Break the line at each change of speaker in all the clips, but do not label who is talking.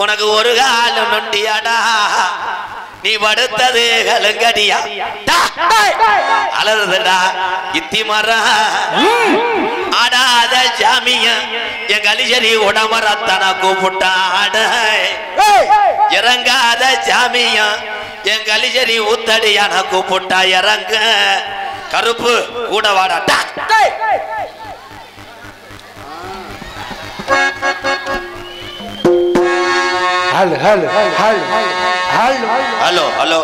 உனக்கு ஒரு காலம் நொண்டியாடா நீ படுத்தது கலுங்கடியா அலறுதடா இத்தி மரா ஆடாத சாமிய என் கலிஜரி உடமரத்தன கூப்பிட்டாட இறங்காத சாமிய என் கலிஜரி ஊத்தடியான கூப்பிட்டா இறங்க கருப்பு கூட வாடா
Hello, hello, hello, hello,
hello, hello.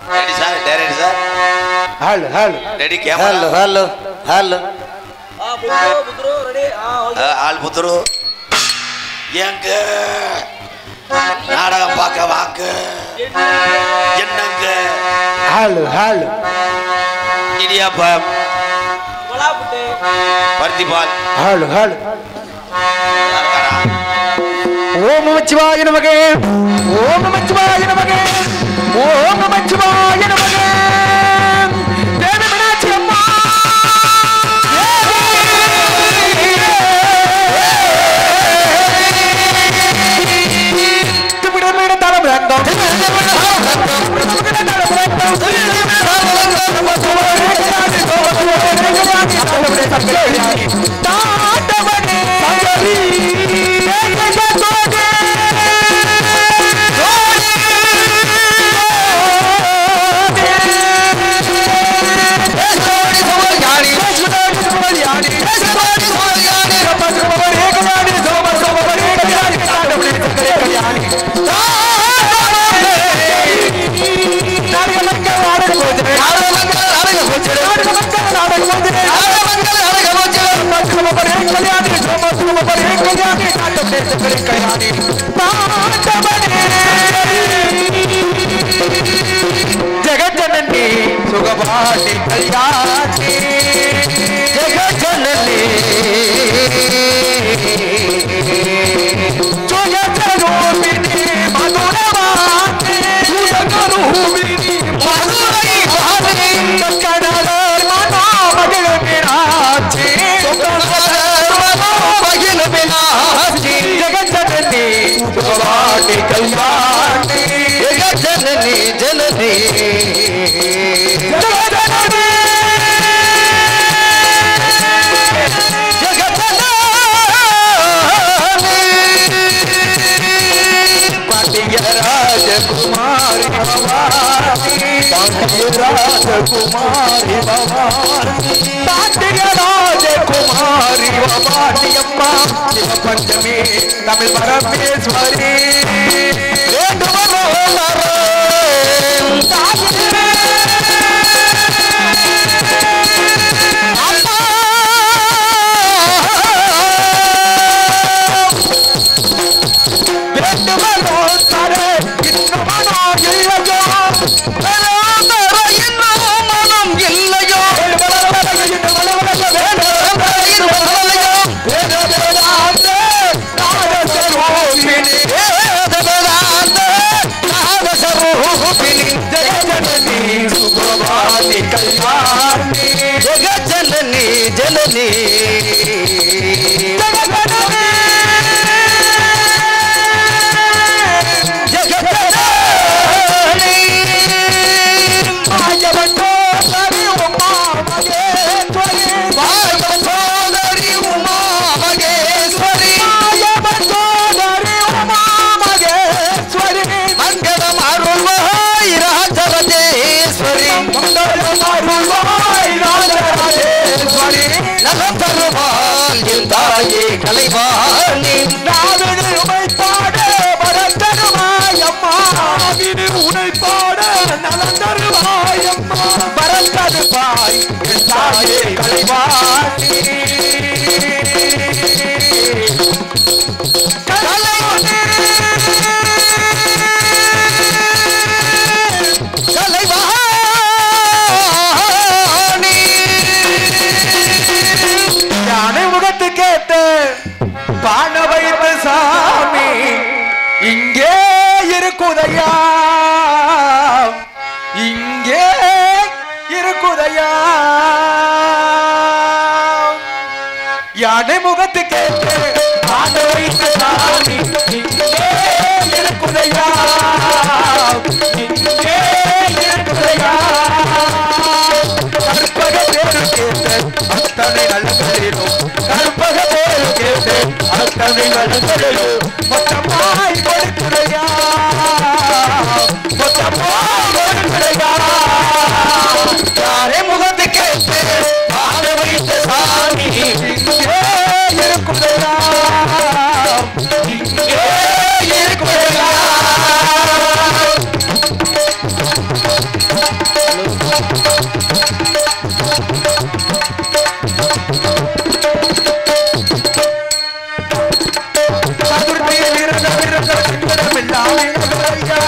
Ready, sir? Ready, sir?
hello, hello.
Ready, camera.
Hello, hello, hello.
Putro, ready?
All Putro. எங்க நாடகம் பார்க்க வாங்க என்னங்க
Hello, hello.
Idiyappam
Malapute.
பருத்திபால்
Hello, hello. ஓம் நமச்சிவாய நமக ஓம் நமச்சிவாய நமக ஓம் நமச்சிவாய நமக தேவி மீனாட்சி அம்மா திமிடமிட தலபிரங்கம் जगजननी सुगवाटी कल्याणी जगजननी जोगरूपिणी मधुरवाणी जोगरूपिणी मधुरवाणी कन्नड़ मनो मगिल मीनाक्षी मगिल मीनाक्षी जगजननी सुगवाटी कल्याणी जगजननी जननी राजकुमारी भवानी राजकुमारी भवानी राजकुमारी भवानी अम्मा पंचमी तमिल परमेश्वरी जननी जननी கலைவாணி நாவிடு உமைப்பாட பரத்தருவாயம்மா நாவிடு உனைப்பாட நலந்தருவாயம்மா பரத்தருவாய் தாயே கலைவாணி கலைவாணி யானை முகத்து கேட்டு பாட வைத்த சாமி இங்கே இருக்குதையா இங்கே இருக்குதையா யானை முகத்து கேட்டு பாட வைத்த சாமி
குணங்களையும்
மொத்தமாய் கொடுக்குறையா மொத்தமாய் கொடுக்குறையா யாரே முகத்து கேட்டு
பாட வைத்த சாமி
இங்கே இருக்குறையா
இங்கே இருக்கிறையா
சதுர்த்தி விரத விரத சங்கடமில்லாம் இருக்குறையா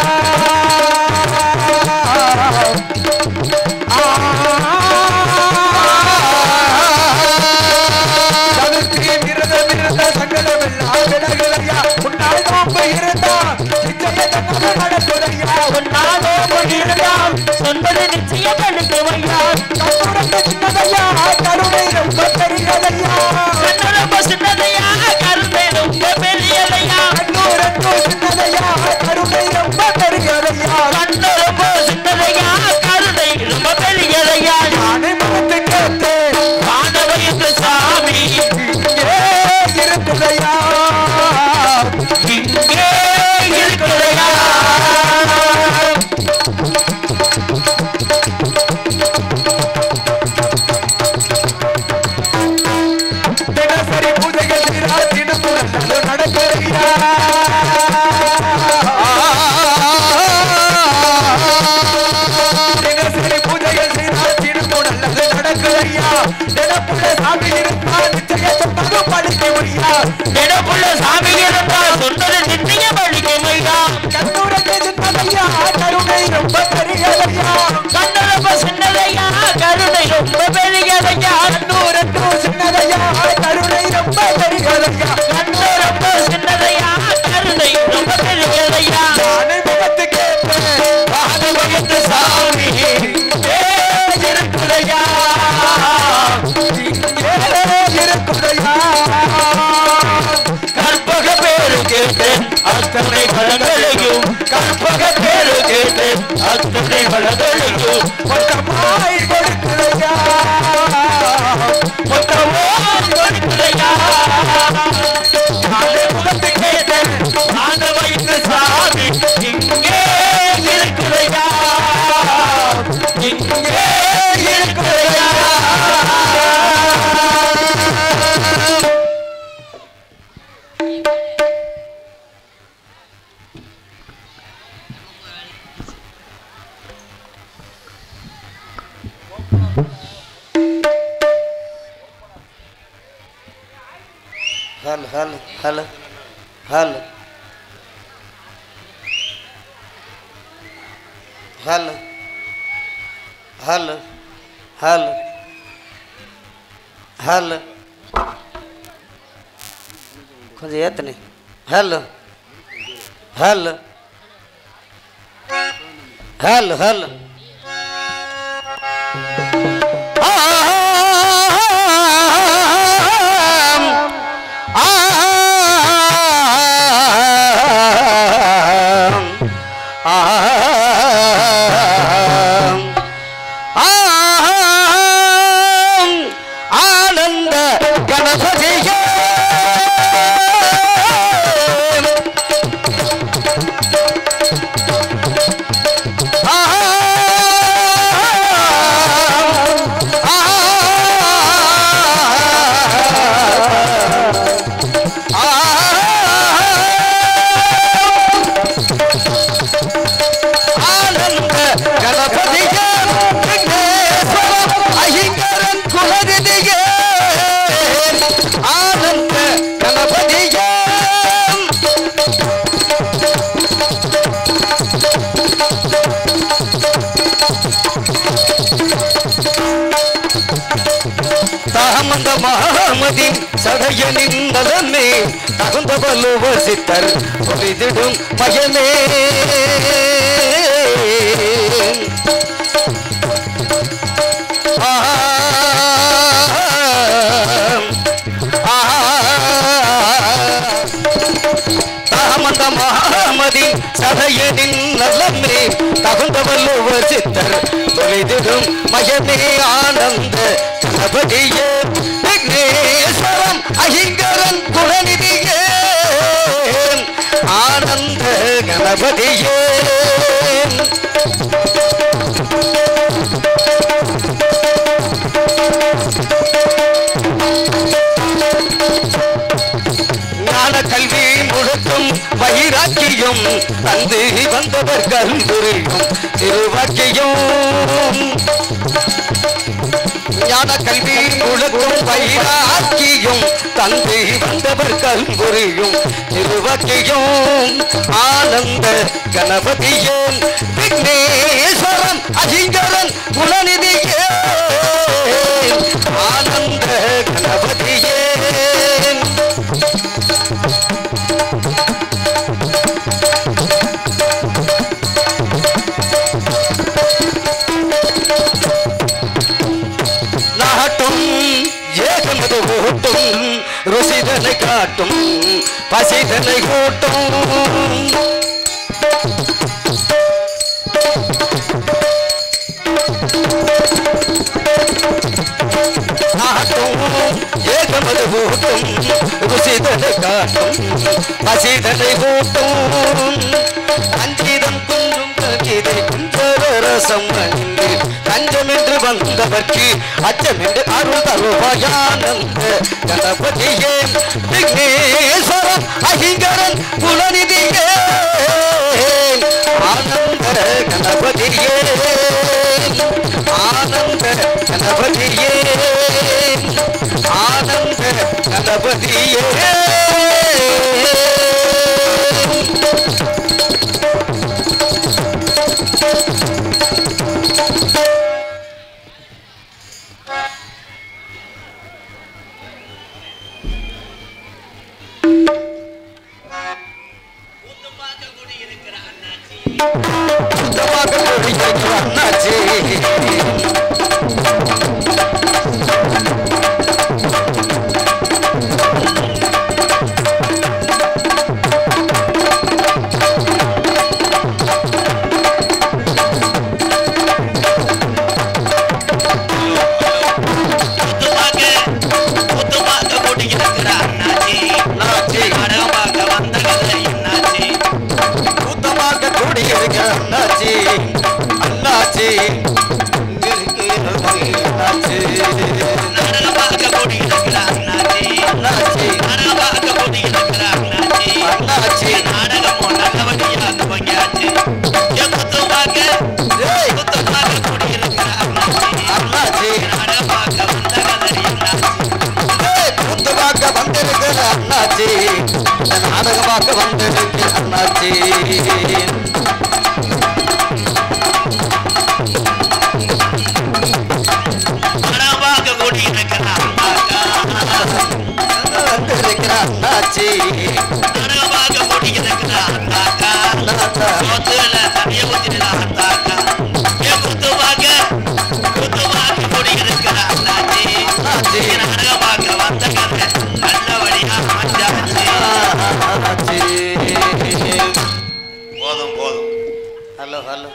சதுர்த்தி விரத விரத சங்கடமில்லாம் விலகுறையா உன்னால் நோம்பு இருந்தா நிச்சய தன்னது நடக்குறையா
உன்னால் நோம்பு இருந்தால் சொன்னது நிச்சயம் நடக்குமையா
கண்ணுறங்க சின்னதையா கருணை ரொம்ப பெரியதையா
கண்ணு சின்னதையா கருணை ரொம்ப பெரியதையா
கண்ணூரங்கு சின்னதையா கருணை ரொம்ப பெரியதையா
கண்ணு ரொம்ப சின்னதையா கருணை ரொம்ப பெரியதையா
நானே முகத்து கேட்டு
பாட வைத்த சாமி
இங்கே இருக்குதையா
இங்கே இருக்கிறையா
தினசரி பூஜைகள் செய்தால் தினமுறை நல்லது நடக்குதையா தினசரி பூஜைகள் செய்தால் தினமுறை நல்லது நடக்குதையா தினப்புள்ள சாமி இருந்தால் நிச்சய சொன்னது படிக்குமையா
தினப்புள்ள சாமி இருந்தால் சொன்னது நிச்சயம் அளிக்குமையா
கண்ணுறங்க சின்னதையா கருணை ரொம்ப பெரியதையா
கண்ணு ரொம்ப சின்னதையா கருணை ரொம்ப பெரியதையா
கண்ணூரங்கு சின்னதையா கருணை ரொம்ப பெரியதையா
கண்ணு ரொம்ப சின்னதையா கருணை ரொம்ப பெரியதையா
நானே முகத்து கேட்டு
பாட வைத்த சாமி
இங்கே இருக்குதையா இங்கே இருக்குதையா
கற்பக பேரு கேட்டு அத்தனை பலங்களையும் கற்பக பேரு கேட்டு அத்தனை பலங்களையும்
மொத்தமாய் கொடுக்குதையா
மொத்தமாய் கொடுக்கலையா
நானே முகத்து கேட்டு
பாட வைத்த சாமி இங்கே இருக்கிறையா இங்கே இருக்கிறையா
हल हल हल हल हल हल हल हल கொஞ்சம் ஏத்தனே ஹலோ ஹலோ ஹலோ ஹலோ ஆனந்த கணபதியே ஆனந்த கணபதியே ஐங்கரன் குலதிதியே ஆனந்த கணபதியே தாமந்த மகாமதி சடையனின் நலமே தகுந்த வலுவ சித்தர் பொறிதிடும் பயமே தாமந்த மகாமதி சடையனின் நலமே தகுந்த வலுவ சித்தர் பொறிதிடும் மயமே ஆனந்த கணபதியே விக்னேஸ்வரம் ஐங்கரன் குலநிதியே
கணபதியே ஞான கல்வி முழுக்கும் வைராக்கியம் தந்து வந்தவர் கல்புரியும் திருவாக்கியம் ஞான கல்வி முழுக்கும் வைராக்கியம் தந்து வந்தவர் கல்புரியும் திருவாக்கியம் ஆனந்த கணபதியே விக்னேஸ்வரன் அஜிங்கரன் குலநிதியே ஆனந்த கணபதியே நாட்டும் ஏகமது ஓட்டும் ருசிதனை காட்டும் பசிதனை கூட்டும் நாட்டும் ஏகமது ஓட்டும் ருசிதனை காட்டும் பசிதனை கூட்டும் அஞ்சிதம் குன்றும் கவிதை குஞ்சரசம் அணிந்து கஞ்சமென்று வந்தவர்க்கு அச்சமென்று அருள் தருவாயானந்த கணபதியே விக்னேஸ்வரன் அகிங்கரன் குலநிதியே ஆனந்த கணபதியே ஆனந்த கணபதியே ஆனந்த கணபதியே நாடகமாக வந்திருக்கு அண்ணாச்சி அண்ணாச்சி
போதும் போதும்.
ஹலோ ஹலோ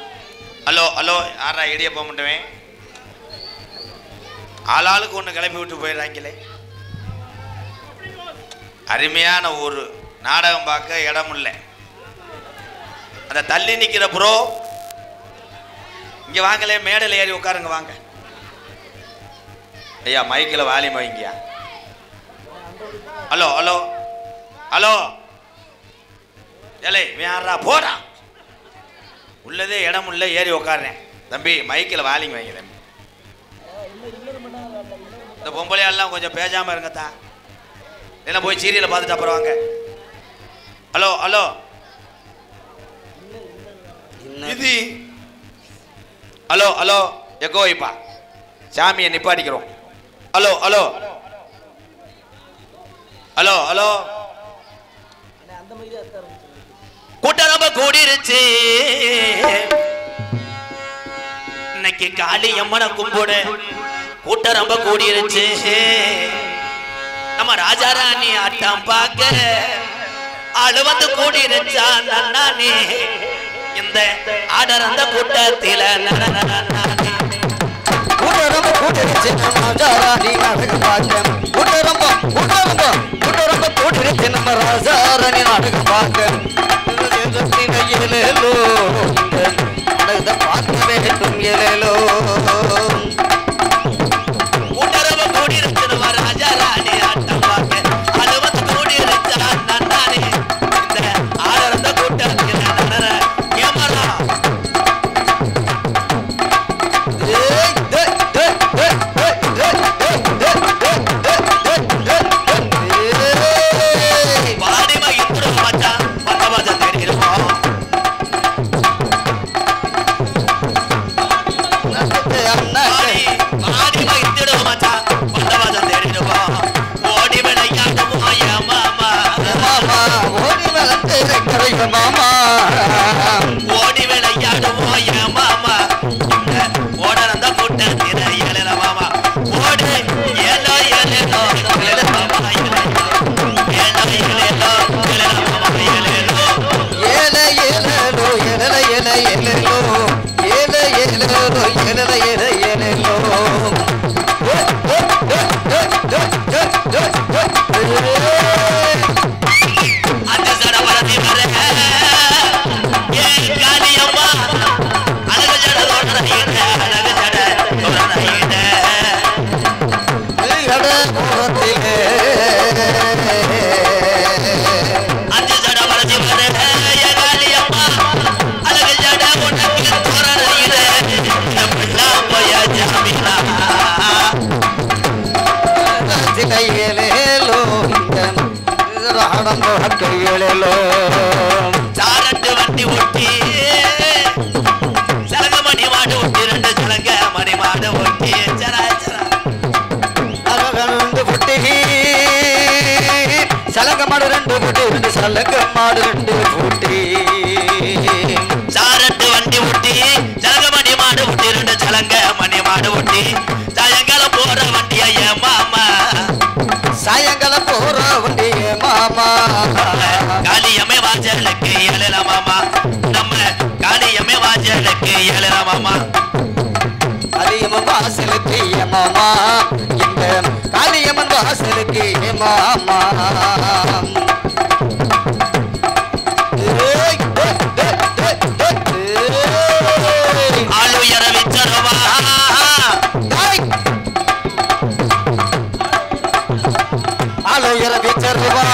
ஹலோ ஹலோ யாரா இடிய போக மாட்டேன். ஆளாளுக்கு ஒன்று கிளம்பி விட்டு போயிடுறாங்களே. அருமையான ஒரு நாடகம் பார்க்க இடம் இல்லை. அந்த தள்ளி நிற்கிற ப்ரோ இங்கே வாங்கலே, மேடையில் ஏறி உட்காருங்க வாங்க. ஐயா மைக்கில் வாலியம் வைங்கயா. ஹலோ ஹலோ ஹலோ ஏலே யாரா போடா, உள்ளதே இடம் உள்ள ஏறி உட்காருறேன். தம்பி மைக்கில் வாலிங் வைங்க தம்பி. இந்த பொம்பளையாலாம் கொஞ்சம் பேசாமல் இருங்கத்தா, என்ன போய் சீரியலை பார்த்துட்டு அப்புறம் வாங்க. ஹலோ ஹலோ இது ஹலோ ஹலோ எக்கோ வைப்பா, சாமியை நிப்பாட்டிக்கிறோம். ஹலோ ஹலோ ஹலோ ஹலோ கூட்டம் ரொம்ப கூடிருச்சு. இன்னைக்கு காளி அம்மனை கும்பிடு, கூட்டம் ரொம்ப கூடிருச்சு. நம்ம ராஜாராணி ஆட்டம் பார்க்க ஆளு வந்து கூடிருச்சா நன்னானே. இந்த ஆடர் அந்த கூட்டத்தில
கூட்டரம்ப கூட்டிருச்சு நம்ம ராஜாராணி நாடகம் பார்க்க. கூட்டரம்ப கூட்டிருச்சு நம்ம ராஜாராணி நாடகம் பார்க்க. ஏலேலோ இந்த நாடகத்தை பார்க்க வேண்டும் ஏலேலோ
கூட்டரவு கூடி இருக்கிறவா ராஜா ராணி ஆட்டம் பார்க்க அழுவத்து கூடி இருந்தா நன்னானே இந்த ஆரந்த கூட்டத்தில் நடன கேமரா வாடிமா இந்துரு மச்சான் பக்கவாஜா தேடிடுவோம் வாடிமா இந்துரு மச்சான் பக்கவாஜா தேடிடுவோம் ஓடி விளையாடுவோம் என் மாமா
ஓடி வளர்ந்து மாமா
ஓடி விளையாடுவோம் என் மாமா இந்த ஓடறந்த கூட்டத்தில ஏழல மாமா ஓடு ஏலோ ஏலேலோ ஏழல மாமா ஏலேலோ ஏலோ ஏலல மாமா ஏலேலோ
ஏலே ஏலேலோ ஏலே ஏலே ஏலேலோ ஏலே ஏலேலோ ஏலே ஏலே ஏலேலோ
அது சடவரதி வர ஏ காளியம்மா அழகு ஜட தோடரையிட அழகு ஜட தோடரையிட அஞ்சு சடவரதி வர ஏ காளியம்மா அழகு ஜட உனக்கு தோடரையிட எல்லாம் போய ஜாமினா சாரட்டு வண்டி ஒட்டி சலங்க மணி மாடு ஒட்டி ரெண்டு சலங்க மணி மாடு ஒட்டி சரா சரா
சலங்க மாடு ரெண்டு போட்டி ரெண்டு சலங்க மாடு ரெண்டு போட்டி
சாரட்டு வண்டி ஒட்டி சலங்க மணி மாடு ஒட்டி ரெண்டு சலங்க மணி மாடு ஒட்டி சாயங்காலம் போற வண்டியா என் மாமா
சாயங்காலம் போற வண்டிய மாமா
காளியம்மை வாஜலுக்கு ஏழல மாமா நம்ம காளியம்மை வாஜலுக்கு ஏழல மாமா
காளியம்மன் வாசலுக்கு ஏ மாமா இந்த காளியம்மன் வாசலுக்கு ஏ மாமா
ஆளுயர விச்சரவா
ஆலோயர விச்சருவா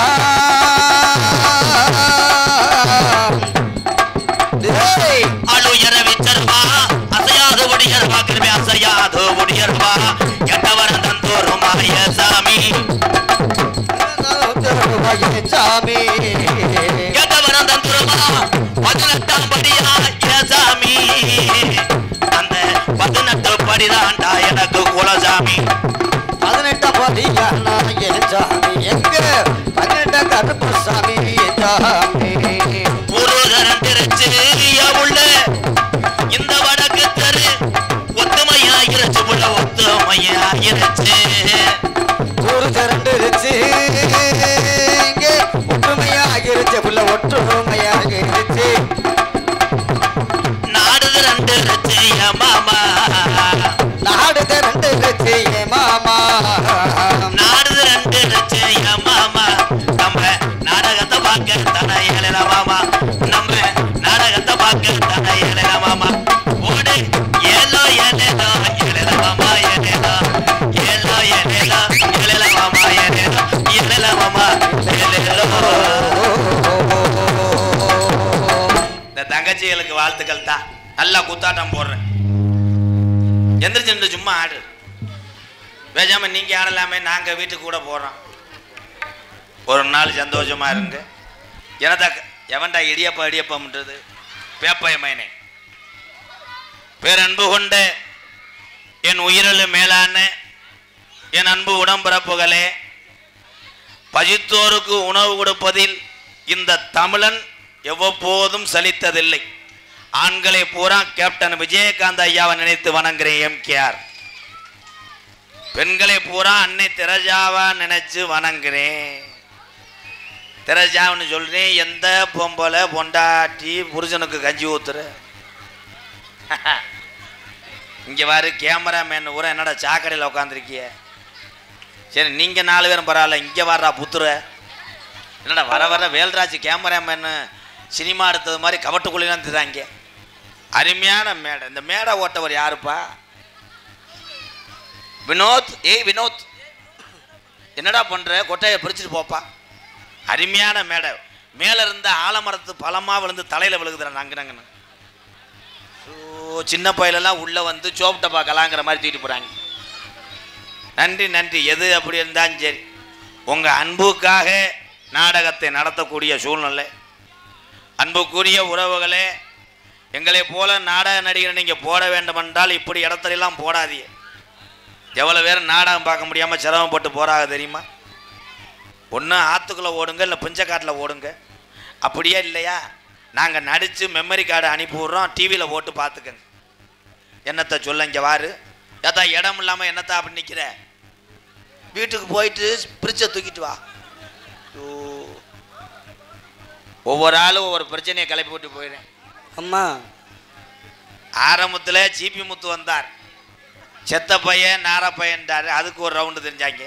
ஆளுயர விச்சரவா அசையாது ஒடியர்வா கிருமி அசையாது ஒடியர்வா கெட்டவர தந்தோரு மாய சாமி
சாமி
கெட்டவர தந்தோருமா 18ஆம் படியா ஏ சாமி அந்த 18 படிதாண்டா எனக்கு குலசாமி
18 படியா நான் என் சாமி எங்க 18 கருப்பு சாமி என் சாமி
முருகன் திருச்சி உள்ள இந்த வடக்கு தெரு ஒத்துமையா இருச்சு உள்ள ஒத்துமையா இருச்சு
ஒரு திரண்டுருச்சு இங்கே ஒற்றுமையாகிருச்சு புள்ள ஒற்றுமையாகிருச்சு
நாடு ரெண்டு இருச்சு என் மாமா
நாடு திரண்டுருச்சு ஏ மாமா
நாடு ரெண்டு இருச்சு என் மாமா நம்ம நாடகத்தை பார்க்க தானே ஏழல மாமா நம்ம நாடகத்தை பார்க்க தானே ஏழல மாமா ஓடு ஏலோ ஏலேலோ ஏழல மாமா ஏலேலோ ஏலோ ஏலேலோ ஏழல மாமா ஏலேலோ ஏழல மாமா ஏலேலோ இந்த தங்கச்சிகளுக்கு வாழ்த்துக்கள் தான் நல்லா குத்தாட்டம் போடுறேன் எந்திரிச்சு சும்மா ஆடு பேசாம நீங்க ஆடலாமே நாங்க வீட்டுக்கு கூட போறோம் ஒரு நாள் சந்தோஷமா இருங்க எனதா எவன்டா இடியப்பம்ன்றது பேப்பைய மயனே பேரன்பு கொண்ட என் உயிரிழு மேலான என் அன்பு உடம்பிறப்புகளே பசித்தோருக்கு உணவு கொடுப்பதில் இந்த தமிழன் எவ்வப்போதும் சலித்ததில்லை. ஆண்களை பூரா கேப்டன் விஜயகாந்த் ஐயாவை நினைத்து வணங்குறேன் எம்கேஆர். பெண்களை பூரா அன்னை தெரஜாவா நினைச்சு வணங்குறேன். தெரஜான்னு சொல்றேன். எந்த பொம்பளை பொண்டாட்டி புருஷனுக்கு கஞ்சி ஊத்துற இங்க வாரு கேமராமேன் ஊரா என்னடா சாக்கடையில் உட்காந்துருக்கிய? சரி நீங்க 4 பேரும் பரவாயில்ல, இங்க வர்றா புத்துற என்னடா வர வர வேல்ராஜ் கேமராமேன் சினிமா எடுத்தது மாதிரி கவட்டுக்குள்ளேலாம் திதாங்க. அருமையான மேடை. இந்த மேடை ஓட்டவர் யாருப்பா? வினோத். வினோத், என்னடா பண்ற? கொட்டையை பிரிச்சுட்டு போப்பா. அருமையான மேடை. மேல இருந்த ஆலமரத்து பழமா விழுந்து தலையில விழுகுதுற நங்குனங்கன்னு. சின்ன பையலெல்லாம் உள்ள வந்து சோப்பிட்ட பார்க்கலாங்கிற மாதிரி தூக்கிட்டு போறாங்க. நன்றி நன்றி. எது அப்படி இருந்தாலும் சரி, உங்க அன்புக்காக நாடகத்தை நடத்தக்கூடிய சூழ்நிலை. அன்புக்குரிய உறவுகளே, எங்களை போல நாடக நடிகர் நீங்கள் போட வேண்டுமென்றால் இப்படி இடத்துலலாம் போடாதீங்க. எவ்வளோ பேர் நாடகம் பார்க்க முடியாமல் சிரமப்பட்டு போகிறாங்க தெரியுமா? ஒன்று ஆற்றுக்குள்ளே ஓடுங்க, இல்லை பிஞ்சக்காட்டில் ஓடுங்க. அப்படியே இல்லையா, நாங்கள் நடித்து மெமரி கார்டு அனுப்பி விட்றோம், டிவியில் போட்டு பார்த்துக்கங்க. என்னத்தை சொல்ல, இங்கே வாரு ஏதா இடம் இல்லாமல் என்னத்தை அப்படி நிற்கிற? வீட்டுக்கு போயிட்டு பிரிட்சை தூக்கிட்டு வா. ஒவ்வொரு ஆளும் ஒவ்வொரு பிரச்சனையை கிளப்பி விட்டு போயிடுறேன்.
அம்மா
ஆரம்பத்தில் ஜிபி முத்து வந்தார், செத்த பையன் நார பையன்டாரு. அதுக்கு ஒரு ரவுண்டு தெரிஞ்சாங்க.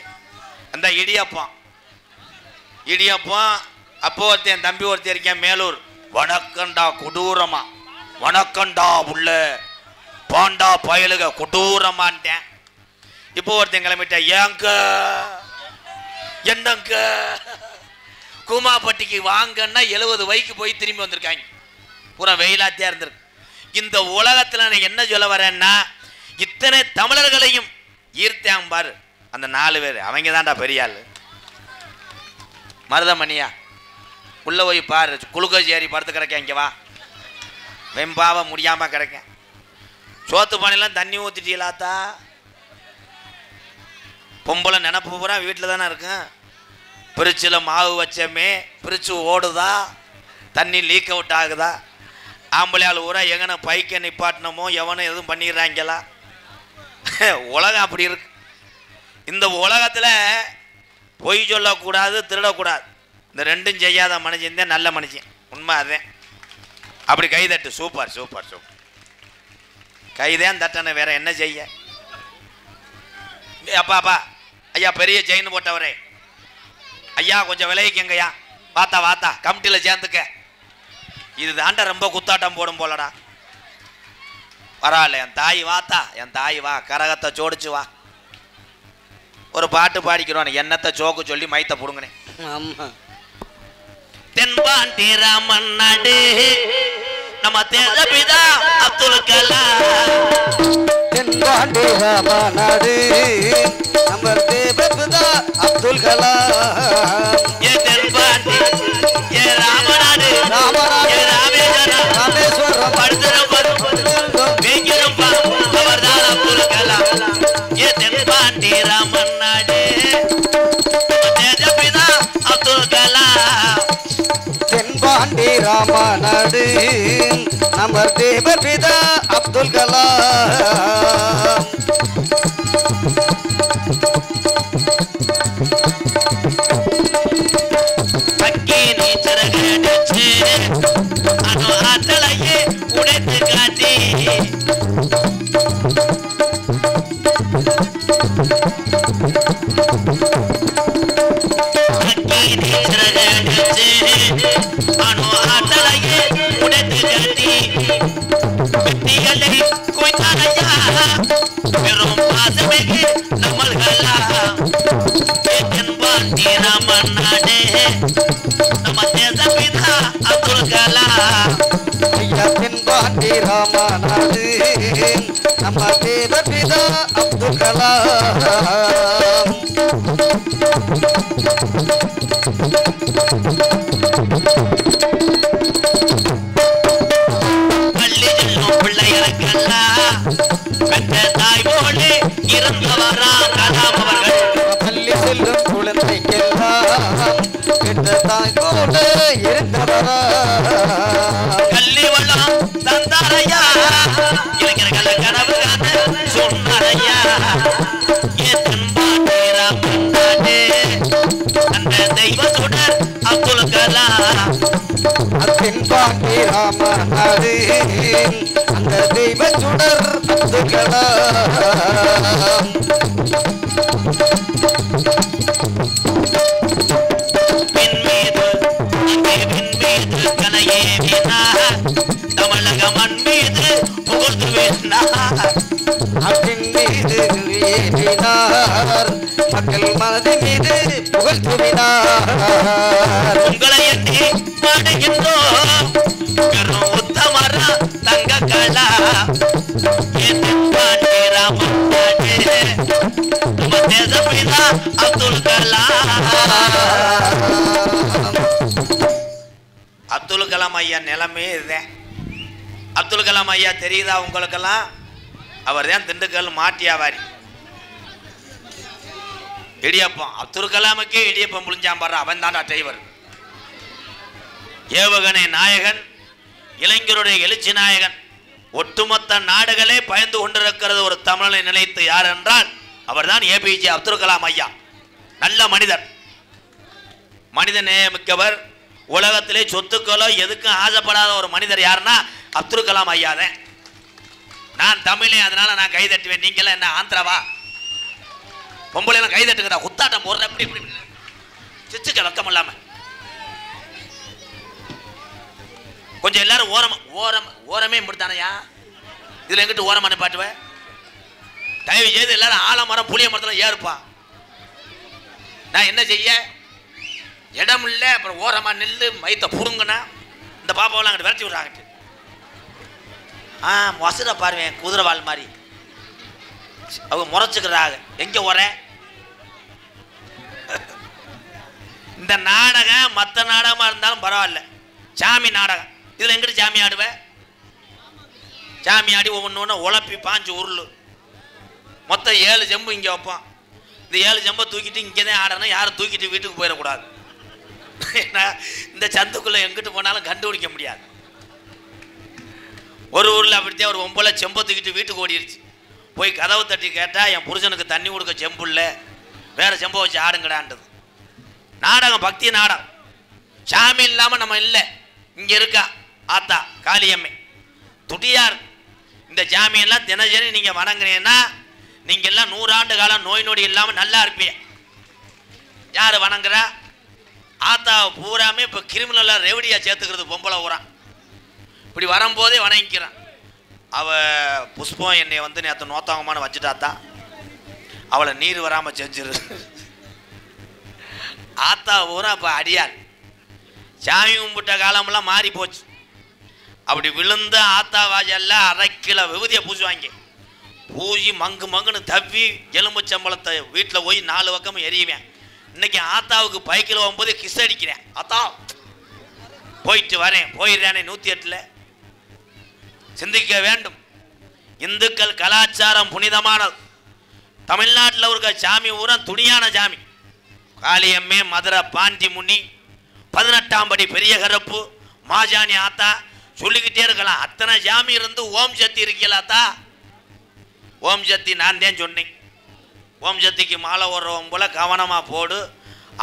அந்த இடியப்பம் அப்போ ஒருத்தன் தம்பி ஒருத்தர் இருக்கேன் மேலூர், வணக்கண்டா கொடூரமா, வணக்கண்டா உள்ள பாண்டா பயலுக கொடூரமான்ட்டேன். இப்போ ஒருத்தன் கிளம்பிட்டேன், ஏங்க என்னங்க கூமாப்பட்டிக்கு வாங்கன்னா 70 வயக்கு போய் திரும்பி வந்திருக்காங்க. பூரா வெயிலாத்தியா இருந்திருக்கு. இந்த உலகத்தில் நான் என்ன சொல்ல வரேன்னா, இத்தனை தமிழர்களையும் ஈர்த்தாங்க பாரு அந்த 4 பேர். அவங்க தான்டா பெரிய ஆள். மருதமணியா உள்ள போய் பாரு, குளுக்கோஸ் ஏறி படுத்து கிடக்க. இங்கே வா, வெம்பாவ முடியாமல் கிடக்க. சோத்து பானையெல்லாம் தண்ணி ஊற்றிட்டீங்களாத்தா? பொம்பளை நினப்பு பூரா வீட்டில் தானே இருக்கும். பிரிட்சில் மாவு வச்சமே, பிரிட்சு ஓடுதா, தண்ணி லீக் அவுட் ஆகுதா? ஆம்பளையால் ஊரா எங்கன பைக்க நிப்பாட்டினமோ எவனும் எதுவும் பண்ணிடுறாங்களா? உலகம் அப்படி இருக்கு. இந்த உலகத்தில் பொய் சொல்லக்கூடாது, திருடக்கூடாது. இந்த ரெண்டும் செய்யாத மனுஷன் தான் நல்ல மனுஷன். உண்மை அதேன். அப்படி கைதட்டு. Super super super. கைதான் தட்டணும், வேற என்ன செய்ய? அப்பா ஐயா, பெரிய செயின் போட்டவரே ஐயா, கொஞ்சம் விலைக்குங்கய்யா. வாத்தா கமிட்டியில் சேர்ந்துக்க. இது தாண்ட ரொம்ப குத்தாட்டம் போடும் போலடா. பரவாயில்ல, என் தாய் வாத்தா, என் தாய் வா, கரகத்தை சோடிச்சு வா. ஒரு பாட்டு பாடிக்கிறோம், என்னத்தை சோக்கு சொல்லி மைத்த புடுங்கினேன். தென்பாண்டி ராமன் நாடு நம்ம தேசபிதா அப்துல் கலாம்.
தென்பாண்டி ராமன் நாடு நம்ம தேசபிதா அப்துல் கலாம்.
ஏ தென்பாண்டி ஏ ராமநாடு, ஏ ராமேஸ்வரம் படுத்திருப்பா அவர்தான் அப்துல் கலாம். ஏ தென்பாண்டி ராமன் நாடு தேசபிதா அப்துல் கலாம்.
தென்பாண்டி ராமன் நாடு நம்ம தேசபிதா அப்துல் கலாம்.
ஆற்றலையே உடைத்து காட்டி ஆற்றலையே உடைத்து காட்டி வெட்டிகளை குய்த்தாரையா பெரும் பாசமிகு நம்மள்களா. தென்பாண்டி ராமன் நாடே நம்ம தேசபிதா அப்துல் கலாம்.
ஐயா, தென்பாண்டி ராமன் நாடு நம்ம தேசபிதா அப்துல் கலாம்.
பள்ளி செல்லும் பிள்ளைகளுக்கெல்லாம் பெற்ற தாய் போலே இறந்தவரா கலாம் அவர்கள்.
பள்ளி செல்லும் குழந்தைக்கெல்லாம் பெற்ற தாய் போல இருந்தவரா.
கள்ளி வளம் தந்தாரையா, இளைஞர்கள் கனவு காண சொன்னாரையா. ஏ தென்பாண்டி ராமன் நாடு அந்த தெய்வ சுடர் அப்துல் கலாம்.
தென்பாண்டி ராமன் நாடு அந்த தெய்வ சுடர் அப்துல் கலாம்.
விண்மீது மீது கலையே வீணார் தமிழக மண் மீது புகழ்ந்து வீணார்
அப்பின் மீது வீசினார் மக்கள் மனதின் மீது புகழ் துவினார்
உங்களை எண்ணி பாடுகின்றோம் பெரும் உத்தமரா தங்க கலா அப்துல் கலாம் அப்துல் கலாம் ஐயா நிலைமே இதுதான். அப்துல் கலாம் ஐயா தெரியுதா உங்களுக்கெல்லாம்? அவர் தான் திண்டுக்கல் மாட்டியாவாரி இடியப்பம். அப்துல் கலாமுக்கே இடியப்பம் புளிஞ்சான் பாரு, அவன் தான்டா டிரைவர். ஏவகனை நாயகன், இளைஞருடைய எழுச்சி நாயகன், ஒட்டுமொத்த நாடுகளே பயந்து கொண்டிருக்கிறது ஒரு தமிழனை நினைத்து யார் என்றால் அவர்தான் ஏபிஜே அப்துல் கலாம் ஐயா. நல்ல மனிதர், மனித நேயமிக்கவர், உலகத்திலே சொத்துக்களோ எதுக்கும் ஆசைப்படாத ஒரு மனிதர் யாருன்னா அப்துல் கலாம் ஐயா தான். நான் தமிழே, அதனால நான் கை தட்டுவேன். நீங்களாம் என்ன ஆந்திராவா? பொம்பளைலாம் கை தட்டுங்கடா, குத்தாட்டம் போடுற எப்படி இப்படி சிச்சுக்க வெக்கம் இல்லாம. கொஞ்சம் எல்லாரும் ஓரமே முடித்தானையா, இதுல எங்கிட்ட ஓரமா நிப்பாட்டுவேன். தயவு செய்து எல்லாரும் ஆலமரம் புளிய மரத்துல ஏறுப்பா. நான் என்ன செய்ய, இடம் இல்ல, அப்புறம் ஓரமா நெல்லு மைத்த புடுங்கனா இந்த பாப்பாவெல்லாம் அங்கிட்டு விரட்டி விடுறாங்க. மொசர பாருவேன், குதிரை வாழ் மாதிரி அவங்க முறைச்சுக்கிறாங்க. எங்க ஓர இந்த நாடகம் மற்ற நாடகமா இருந்தாலும் பரவாயில்ல, சாமி நாடகம் இதுல எங்கிட்டு சாமி ஆடுவேன்? சாமி ஆடி ஒவ்வொன்று உழப்பி பாஞ்சு உருள் மொத்தம் 7 ஜம்பு இங்கே வைப்பான். இந்த 7 ஜம்பை தூக்கிட்டு இங்கே தான் ஆடணும், யாரும் தூக்கிட்டு வீட்டுக்கு போயிடக்கூடாது. ஏன்னா இந்த சந்துக்குள்ளே எங்கிட்டு போனாலும் கண்டுபிடிக்க முடியாது. ஒரு ஊரில் அப்படித்தான் ஒரு 9 செம்பை தூக்கிட்டு வீட்டுக்கு ஓடிடுச்சு. போய் கதவை தட்டி கேட்டால் என் புருஷனுக்கு தண்ணி கொடுக்க செம்பு இல்லை, வேறு செம்பை வச்சு ஆடுங்கடான்றது. நாடகம் பக்தி நாடகம். சாமி இல்லாமல் நம்ம இல்லை. இங்கே இருக்கா ஆத்தா காளியம்மை துடியார். இந்த ஜாமியெல்லாம் தினசரி நீங்கள் வணங்குறீங்கன்னா நீங்கள் எல்லாம் 100 ஆண்டு காலம் நோய் நொடி இல்லாமல் நல்லா இருப்பீங்க. யார் வணங்குறா? ஆத்தாவை பூராமே இப்போ கிரிமினலாக ரெவடியாக சேர்த்துக்கிறது பொம்பளை ஊரான். இப்படி வரும்போதே வணங்கிக்கிறான். அவள் புஷ்பம் என்னை வந்து நேற்று நோத்தாங்கமான வச்சுட்டாத்தா, அவளை நீர் வராமல் செஞ்சிரு. ஆத்தா ஊரா இப்போ அடியார். சாமி கும்பிட்ட காலமெல்லாம் மாறி போச்சு. அப்படி விழுந்த ஆத்தா வாஜெல்லாம் 1/2 கிலோ விபூதியை பூசுவாங்க. பூசி மங்குன்னு தவ்வி எலும்புச்சம்பளத்தை வீட்டில் போய் 4 பக்கமும் எரியுவேன். இன்னைக்கு ஆத்தாவுக்கு பைக்கில் போகும்போதே கிஸ் அடிக்கிறேன். ஆத்தா போயிட்டு வரேன், போயிடுறானே 108. சிந்திக்க வேண்டும். இந்துக்கள் கலாச்சாரம் புனிதமானது. தமிழ்நாட்டில் இருக்க சாமி ஊரா துணியான சாமி. காளியம்மே, மதுரை பாண்டி முனி, 18ஆம் படி பெரிய கருப்பு, மாஜானி ஆத்தா சொல்லிக்கிட்டே இருக்கலாம். அத்தனை சாமி இருந்து ஓம் சக்தி இருக்கலாத்தா. ஓம் சக்தி நான் தான் சொன்னேன். ஓம் சக்திக்கு மாலை ஓடுறவன் போல கவனமாக போடு.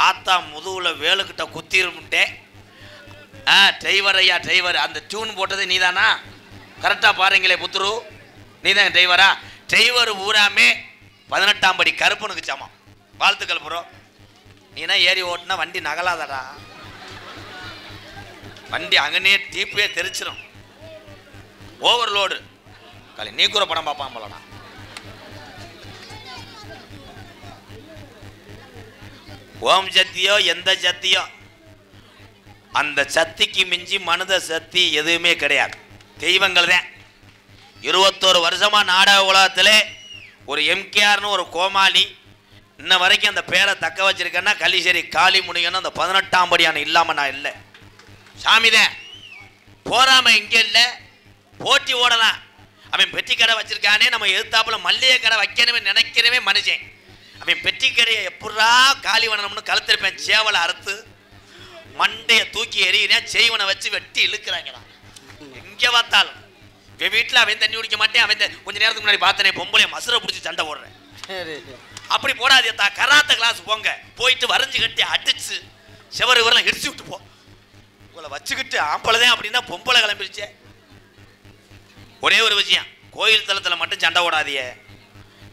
ஆத்தா முதுகில் வேலுக்கிட்ட குத்திருமுட்டேன். டிரைவர் ஐயா டிரைவர், அந்த டியூன் போட்டது நீ தானா? கரெக்டாக பாருங்களே புத்துரு, நீ தான் டிரைவரா? டிரைவர் ஊராமே 18ஆம் படி கருப்பனுக்கு சமம். வாழ்த்துக்கள் ப்ரோ. நீனா ஏறி ஓட்டுனா வண்டி நகலாதடா, வண்டி அங்கனே டீப்பே தெரிச்சிடும். ஓவர்லோடு. காலி நீ கூட படம் பார்ப்பான் போலடா. ஓம் சக்தியோ எந்த சக்தியோ, அந்த சக்திக்கு மிஞ்சி மனித சக்தி எதுவுமே கிடையாது. தெய்வங்கள் தான். 21 வருஷமா நாடக உலகத்திலே ஒரு எம்கேஆர்னு ஒரு கோமாளி இன்ன வரைக்கும் அந்த பேரை தக்க வச்சிருக்கேன்னா கலிசேரி காளி முனிகன்னு அந்த 18ஆம் படியான இல்லாமல் நான் இல்லை. சாமிதான் போறாம இங்கே இல்லை, போட்டி ஓடலாம். அவன் பெட்டி கடை வச்சிருக்கானே, நம்ம எதிர்த்தாப்புல மல்லிகை கடை வைக்கணுமே நினைக்கிறவே மனுஷன். அவன் பெட்டி கடையை எப்படா காலி பண்ணணும்னு கழுத்திருப்பேன். சேவலை அறுத்து மண்டையை தூக்கி எறியினேன், செய்வனை வச்சு வெட்டி இழுக்கிறாங்கடா. எங்கே பார்த்தாலும் என் வீட்டில் அவன் தண்ணி குடிக்க மாட்டேன். அவன் கொஞ்சம் நேரத்துக்கு முன்னாடி பார்த்தனே பொம்பளைய மசுரை பிடிச்சி சண்டை போடுறேன். அப்படி போடாதேத்தா, கராத்த கிளாஸ் போங்க, போயிட்டு வரைஞ்சு கட்டி அடிச்சு செவரு இவரெல்லாம் இடிச்சு விட்டு போ. உங்களை வச்சுக்கிட்டு ஆம்பளைதான் அப்படின்னா பொம்பளை கிளம்பிடுச்சே. ஒரே ஒரு விஷயம், கோயில் தளத்தில் மட்டும் சண்டை ஓடாதியே.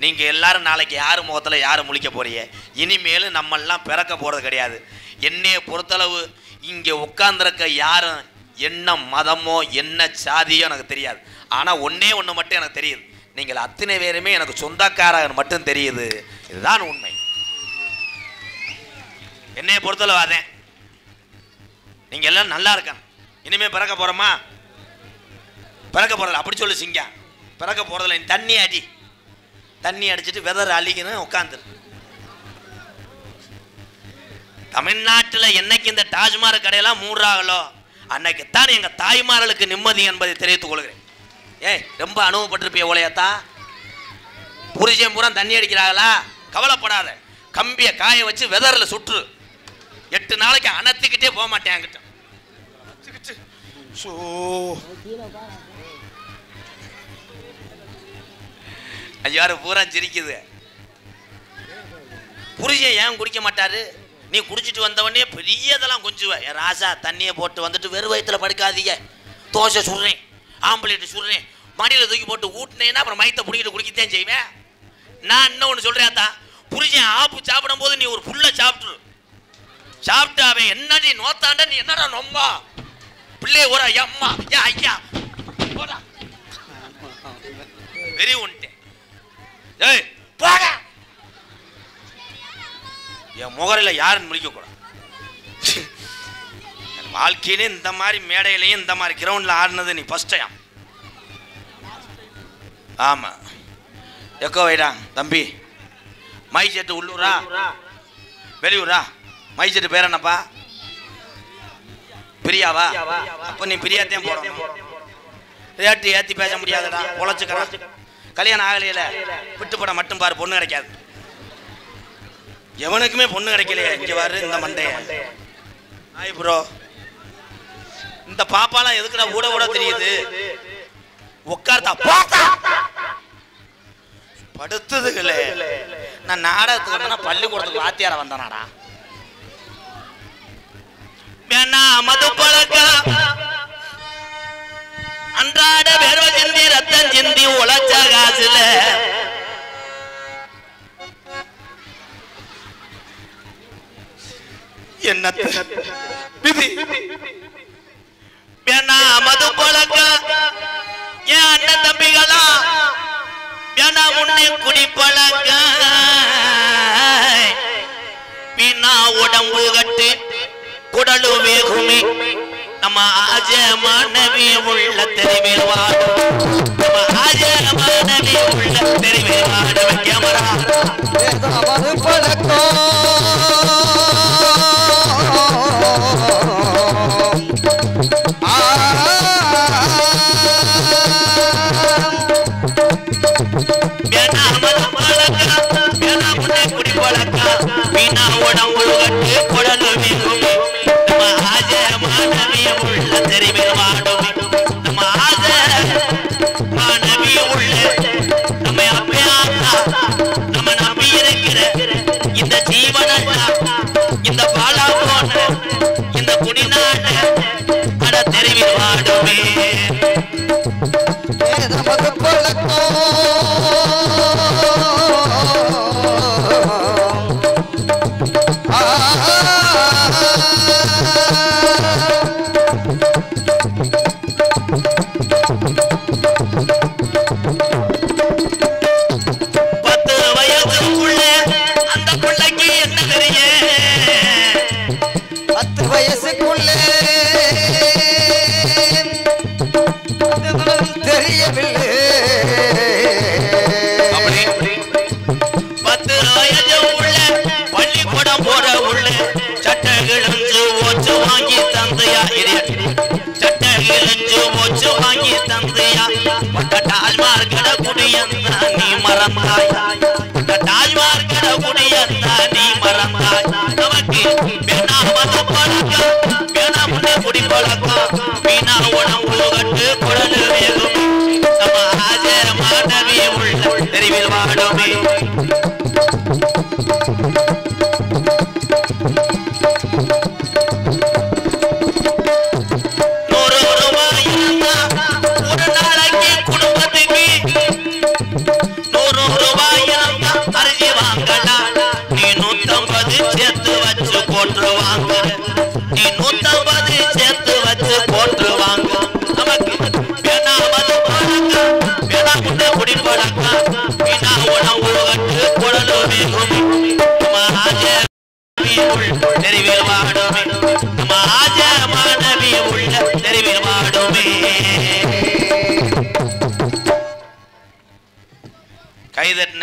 நீங்க எல்லாரும் நாளைக்கு யாரு முகத்துல யாரு முழிக்க போறீங்க? இனிமேலும் நம்ம எல்லாம் பிறக்க போறது கிடையாது. என்னைய பொறுத்தளவு இங்க உட்கார்ந்திருக்க யாரும் என்ன மதமோ என்ன சாதியோ எனக்கு தெரியாது. ஆனா ஒன்னே ஒண்ணு மட்டும் எனக்கு தெரியுது, நீங்கள் அத்தனை பேருமே எனக்கு சொந்தக்காரன் மட்டும் தெரியுது. இதுதான் உண்மை. என்னைய பொறுத்தளவு அதேன். நீங்க எல்லாம் நல்லா இருக்கணும். இனிமே பிறக்க போறோமா? பிறக்க போறதில்ல. அப்படி சொல்லு சிங்கம். பிறக்க போறதில்ல. நீ தண்ணி அடி, தண்ணி அடிச்சுட்டு வெதர் அழிக்கணும் உட்காந்துரு. தமிழ்நாட்டில் என்னைக்கு இந்த டாஜ்மஹால் கடையெல்லாம் மூடுறாங்களோ அன்னைக்குத்தான் எங்க தாய்மார்களுக்கு நிம்மதி என்பதை தெரிவித்துக் கொள்கிறேன். ஏய், ரொம்ப அனுபவப்பட்டிருப்பிய ஓலையாத்தா. புரிஜம் பூரா தண்ணி அடிக்கிறாங்களா? கவலைப்படாத, கம்பியை காய வச்சு வெதரில் சுற்று. 8 நாளைக்கு அணைத்துக்கிட்டே போக மாட்டேன் என்கிட்ட. ஐயாரு பூரா சிரிக்குது. புரிஜன் ஏன் குடிக்க மாட்டாரு? நீ குடிச்சிட்டு வந்தவனே பெரிய இதெல்லாம் கொஞ்சுவ. என் ராசா தண்ணியை போட்டு வந்துட்டு வெறும் வயிற்றுல படுக்காதீங்க. தோசை சுடுறேன், ஆம்பளேட்டு சுடுறேன், மடியில் தூக்கி போட்டு ஊட்டினேன்னா அப்புறம் மயத்தை பிடிக்கிட்டு குடிக்கத்தான் செய்வேன். நான் இன்னொன்று சொல்கிறேன் தான், புரிஜன் ஆப்பு சாப்பிடும் போது நீ ஒரு புல்லை சாப்பிட்டுரு. சாப்பிட்டு அவன் என்னடி நோத்தாண்ட நீ என்னடா நொம்பா பிள்ளை ஒரு அம்மா ஏன் ஐயா வெறி உன்ட்டேன். ஏய் போக, என் முகரையில் யாருன்னு முடிக்க கூடாது. வாழ்க்கையிலே இந்த மாதிரி மேடையிலையும் இந்த மாதிரி கிரவுண்டில் ஆடினது நீ ஃபர்ஸ்ட் டைம். ஆமா, எக்கோ வைடா தம்பி. மை செட்டு உள்ளூரா வெளியூரா? மை செட்டு பேர் என்னப்பா? பிரியாவா? அப்போ நீ பிரியாத்தையும் போடணும். ரேட்டு ஏற்றி பேச முடியாதுடா, பொழைச்சுக்கிறான். கல்யாணம் ஆகலையில விட்டு போட மட்டும் பாரு, பொண்ணு கிடைக்காது. எவனுக்குமே பொண்ணு கிடைக்கலையே. இங்கே பாரு இந்த மண்டைய. ஆய் ப்ரோ, இந்த பாப்பாலாம் எதுக்குடா ஊட ஊட தெரியுது? உட்கார்த்தா பார்த்தா படுத்ததுகளே. நான் நாடகத்துக்கு வந்தேன்னா பள்ளிக்கூடத்துக்கு வாத்தியார வந்தானாடா. மது பழக்கம் அன்றாட வேர்வை சிந்தி ரத்தம் சிந்தி உழைச்ச காசுல என்ன விதி வேணா மது பழக்கம். என் அண்ணன் தம்பிகளா வேணா முன்னே குடி பழக்கம். வீணா உடம்பு கட்டு குடலு வேகுமே. நம்ம ஆஜமானவி உள்ள தெருவில் வாடும். நம்ம ஆஜமானவி உள்ள தெருவில் வாடும். கேமரா
மது பழக்கம்
வேணா மது பழக்கம். வேணா முன்னே குடி பழக்கம். வீணா உடம்பு கட்டு குடலு வேகுமே. நம்ம ஆஜமானவி உள்ள தெருவில் வாடும். நம்ம ஆஜமானவி உள்ள நம்ம அப்பா நம்ம நம்பி இருக்கிற இந்த ஜீவனல்லா இந்த பாலா போன இந்த குடிநாட அட தெருவில் வாடுமே.
மது பழக்கம் தெருவில் வாடுமே. ₹100 ஒரு நாளைக்கு குடும்பத்துக்கு ₹100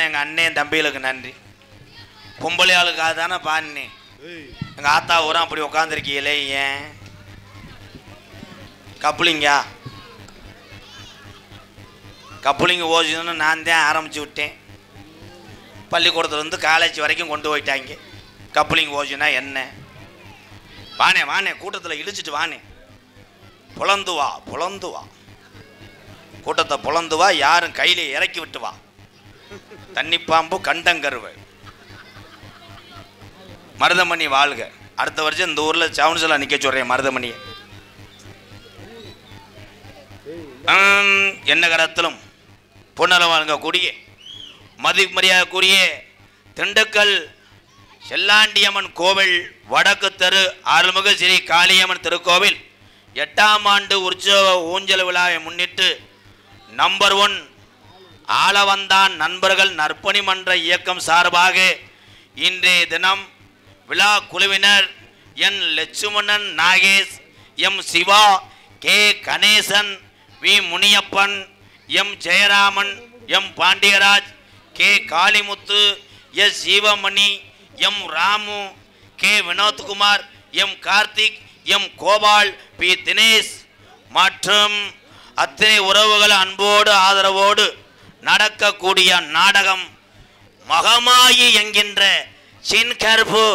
பாடின எங்கள் அண்ணன் தம்பிகளுக்கு நன்றி. பொம்பளை ஆளுக்காக தானே பாடினேன். எங்கள் ஆத்தா ஊரம் அப்படி உட்காந்துருக்கீங்களே, ஏன் கப்புளிங்க ஓஜுன்னு நான் தான் ஆரம்பித்து விட்டேன். பள்ளிக்கூடத்துலேருந்து காலேஜ் வரைக்கும் கொண்டு போயிட்டாங்க. கப்புளிங்க ஓஜுனா என்ன? வானே வானே, கூட்டத்தில் இடிச்சிட்டு வானே, புலந்து வா கூட்டத்தை புலந்து வா, யாரும் கையிலே இறக்கி விட்டு வா. தண்ணிப்பாம்பு கண்டங்கருவை மருதமணி வாழ்க. அடுத்த வருஷம் இந்த ஊரில் சவுன்ஸில் நிற்க சொல்கிறேன் மருதமணியை. என்ன கடத்திலும் பொன்னலம் வழங்கக்கூடிய மதிமரியாதைக்குரிய திண்டுக்கல் செல்லாண்டியம்மன் கோவில் வடக்கு தெரு அருள்மிகு ஸ்ரீ காளியம்மன் திருக்கோவில் 8ஆம் ஆண்டு உற்சவ ஊஞ்சல் விழாவை முன்னிட்டு நம்பர் 1 ஆளவந்தான் நண்பர்கள் நற்பணி மன்ற இயக்கம் சார்பாக இன்றைய தினம் விழா குழுவினர் N Lakshmanan Nagesh, M Siva, K Ganesan, V Muniyappan, M Jayaraman, M Pandiyaraj, K Kalimuthu, S Jeevamani, M Ramu, K Vinothkumar, M Karthik, M Gopal, P Dinesh மற்றும் அத்தனை உறவுகள் அன்போடு ஆதரவோடு நடக்கக்கூடிய நாடகம் மகமாயி என்கின்ற சின் கருப்பு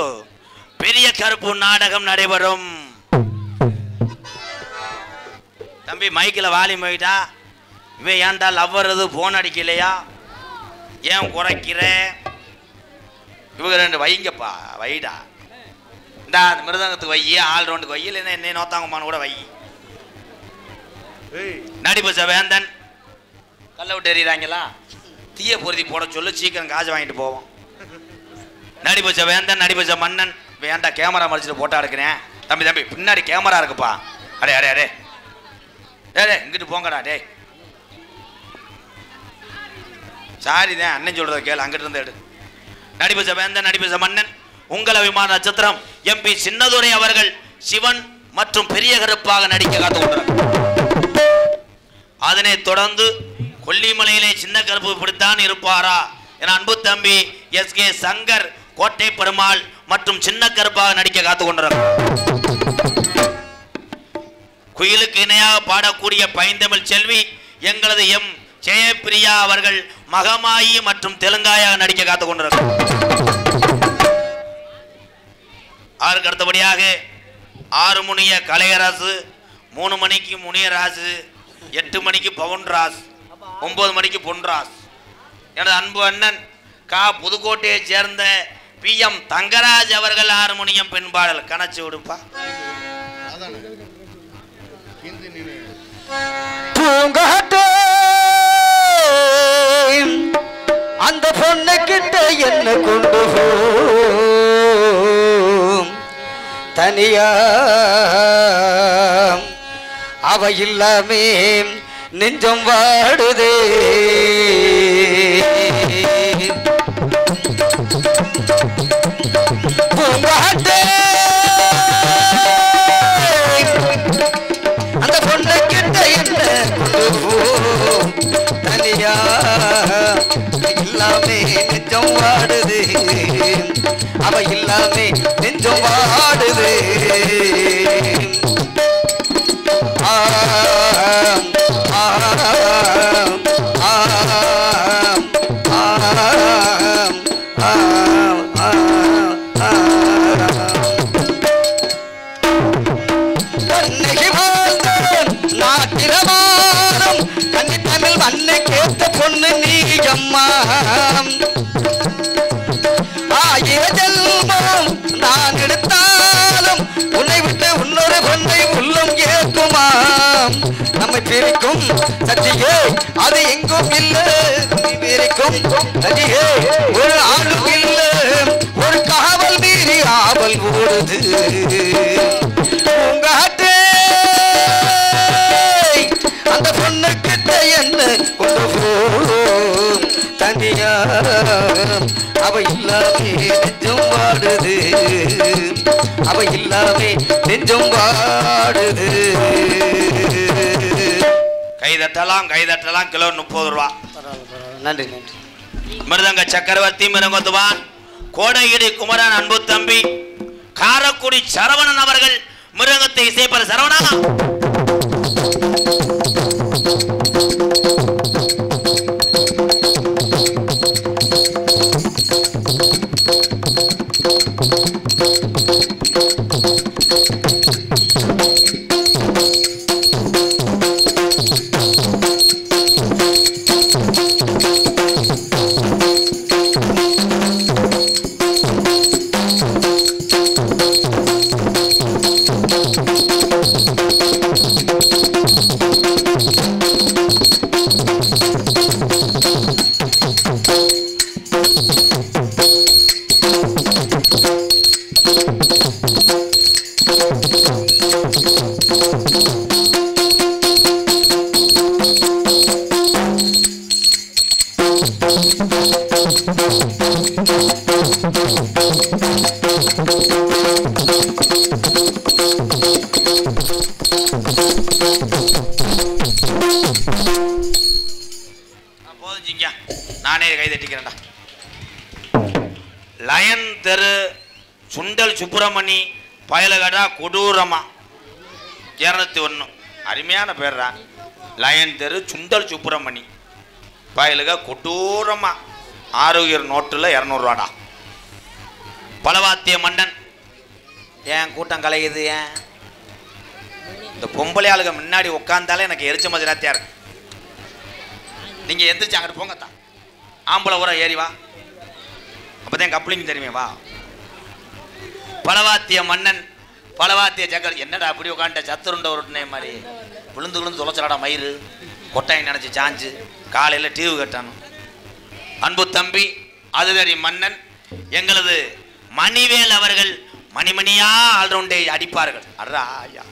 பெரிய கருப்பு நாடகம் நடைபெறும். தம்பி மைக்கில் வாலி போயிட்டா, இவன் ஏன்டா லவ்வறது போன் அடிக்கலையா, ஏன் குறைக்கிற? இவங்க 2 வைங்கப்பா, வைடா. இந்த மிருதங்கத்துக்கு வை, ஆல் ரவுண்டுக்கு வை, இல்லைன்னா என்ன நோத்தாங்கம்மான்னு கூட வை. நடிபச வேந்தன் கல்ல விட்டு எறிகிறாங்களா, தீய பொருதி போட சொல்லு, சீக்கிரம் காசு வாங்கிட்டு போவோம். நடிபச வேந்தன், நடிபச மன்னன். வேண்டா கேமரா மறைச்சிட்டு போட்டா எடுக்கிறேன். தம்பி பின்னாடி கேமரா இருக்குப்பா. அடே அடே அடே டே இங்கிட்டு போங்கடா டே. சாரிதான், அண்ணன் சொல்றத கேளு, அங்கிட்டு இருந்து எடு. நடிபச வேந்தன், நடிபச மன்னன், உங்கள் அபிமான நட்சத்திரம் எம்பி சின்னதுரை அவர்கள் சிவன் மற்றும் பெரிய கருப்பாக நடிக்க காத்துக்கொண்டார். அதனைத் தொடர்ந்து கொல்லிமலையிலே சின்ன கருப்பு இப்படித்தான் இருப்பாரா என அன்பு தம்பி எஸ் கே சங்கர் கோட்டை பெருமாள் மற்றும் சின்ன கருப்பாக நடிக்க காத்துக்கொண்டார். குயிலுக்கு இணையாக பாடக்கூடிய பைந்தமிழ் செல்வி எங்களது எம் ஜெயபிரியா அவர்கள் மகமாயி மற்றும் தெலுங்காயாக நடிக்க காத்துக்கொண்டார். அதற்கு அடுத்தபடியாக 6 முனிய கலையராசு, 3 மணிக்கு முனியராசு, 8 மணிக்கு பவுன்ராஸ், 9 மணிக்கு பொன்ராஸ். எனது அன்பு அண்ணன் கா புதுக்கோட்டையை சேர்ந்த PM தங்கராஜ் அவர்கள் ஹார்மோனியம் பெண்பாடல் கணச்சு விடுப்பா.
அந்த பொண்ணு கிட்ட என்ன கொண்டு போ, தனியா அவ இல்லாமே நெஞ்சம் வாடுதே. அந்த பொண்ணு கிட்ட என்ன கொண்டு போ, தனியா இல்லாமே நெஞ்சம் வாடுது, அவ இல்லாமே நெஞ்சம் வாடுது. அன்னை கேட்ட பொண்ணு நீ அம்மா, ஜென்மம் நான் எடுத்தாலும் உன்னை விட்டு இன்னொரு பொண்ணை உள்ளம் ஏற்குமாம். நம்மை பிரிக்கும் சத்தியே அது எங்கும் இல்லை, பிரிக்கும் சத்தியே ஒரு ஆளும் இல்லை, ஒரு காவல் மீறி ஆவல் ஓடுது. அந்த பொண்ணு கிட்ட என்ன கொண்டு போ, தனியா அவ இல்லாமே நெஞ்சம் வாடுது, அவ இல்லாமே நெஞ்சம் வாடுது.
கைதட்டலாம் கைதட்டலாம். கிலோ 30 ரூபா.
நன்றி நன்றி.
மிருதங்க சக்கரவர்த்தி மிருங்கத்துவான் கோடகிரி குமரன் அன்பு தம்பி காரக்குடி சரவணன் அவர்கள் மிருகத்தை இசைப்பர். சரவணா நானே கை தட்டிக்கிறேன்டா. லயன் தெரு சுண்டல் சுப்பிரமணி பயலகடா கொடூரமா 201. அருமையான பேர்ரா. லயன் தெரு சுண்டல் சுப்பிரமணி பயலுக கொடூரமா ஆரோக்கியர் நோட்டில் 200 ரூபாடா. பலவாத்திய மன்னன். ஏன் கூட்டம் கலையுது? ஏன் இந்த பொம்பளை ஆளுக முன்னாடி உட்காந்தாலே எனக்கு எரிச்ச மாதிரி ராத்தியா இருக்கு. நீங்க எந்திரிச்சு அங்கிட்டு போங்கத்தான். ஆம்பளை ஊரை ஏறி வா, அப்பதான் கப்ளிங் தெரியுமே. வா. பலவாத்திய மன்னன் பலவாத்திய ஜக்கல். என்னடா அப்படி உட்காண்ட சத்துருண்ட உருட்டுனே மாதிரி விழுந்து விழுந்து தொலைச்சலாடா மயிறு கொட்டாய் நினைச்சு சாஞ்சு காலையில் டிவி கட்டணும். அன்பு தம்பி அதுதறி மன்னன் எங்களது மணிவேல் அவர்கள் மணிமணியா ஆல்ரவுண்டை அடிப்பார்கள். அடா ஐயா,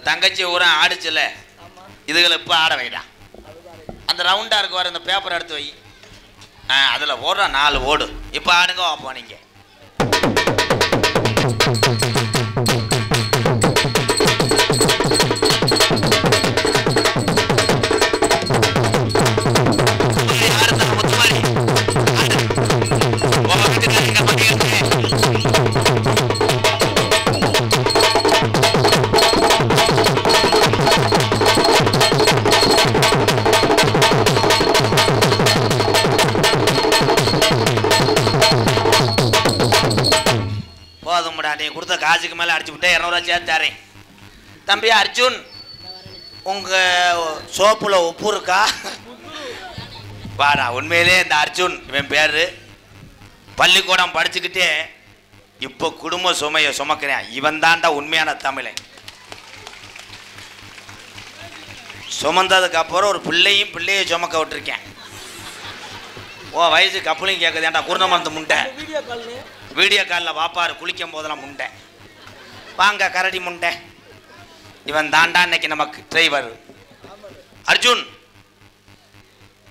தங்கச்சி ஊரா ஆடிச்சுல, இதுகளை இப்போ ஆட வைடா. அந்த ரவுண்டா இருக்கு வர இந்த பேப்பர் எடுத்து வை. அதில் ஓடுறா 4 ஓடு. இப்போ ஆடுங்க அப்போ நீங்க. நீ கொடுத்த காசுக்கு மேலே அடிச்சு விட்டா 200 ரூபா சேர்த்து தரேன். தம்பி அர்ஜுன், உங்க சோப்புல உப்பு இருக்கா? வாடா. உண்மையிலே இந்த அர்ஜுன் இவன் பேரு. பள்ளிக்கூடம் படிச்சுக்கிட்டே இப்போ குடும்ப சுமையை சுமக்கிறேன். இவன் தான்டா உண்மையான தமிழன். சுமந்ததுக்கு அப்புறம் ஒரு பிள்ளையை சுமக்க விட்டுருக்கேன். ஓ வயசு கப்பலையும் கேட்குதேன்டா குருணமரத்து முண்டை. வீடியோ காலில் வாப்பாரு குளிக்கும் போதெல்லாம் முண்டை. வாங்க கரடி முண்டை. இவன் தாண்டா இன்னைக்கு நமக்கு டிரைவர். அர்ஜுன்,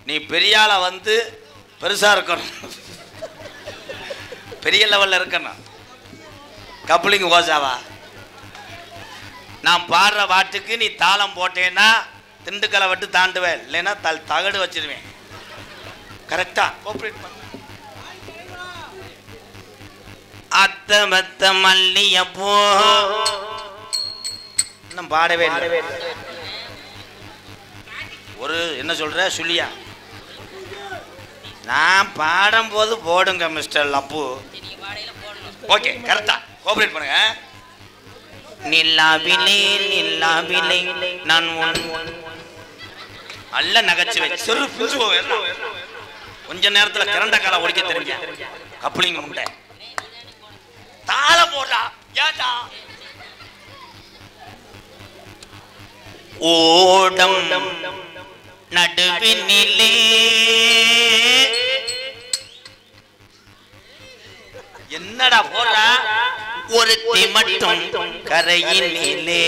நீ பெரியாள வந்து பெருசா இருக்கணும், பெரிய லெவல்ல இருக்கணும். கப்ளிங் ஓசாவா நான் பாடுற பாட்டுக்கு நீ தாளம் போட்டேன்னா திண்டுக்கலை விட்டு தாண்டுவேன், இல்லைன்னா தகடு வச்சிருவேன். கரெக்டா கோஆபரேட் பண்ண. அத்த மத்த மல்லியப்போ இன்னும் பாடவே இல்லை. ஒரு என்ன சொல்ற சொல்லியா? நான் பாடும்போது போடுங்க மிஸ்டர் லப்பு. ஓகே கரெக்டா கோஆபரேட் பண்ணுங்க.
நில்லாவிலே நில்லாவிலே நான்
நல்ல நகைச்சுவை செரு பிஞ்சு போவேன். கொஞ்ச நேரத்துல கரண்ட கால ஒடிக்க தெரிஞ்ச கப்ளிங் முண்டை தாளம் போடா ஏடா
ஓடம் நடுவினிலே
என்னடா போடா
ஒருத்தி மட்டும் கரையினிலே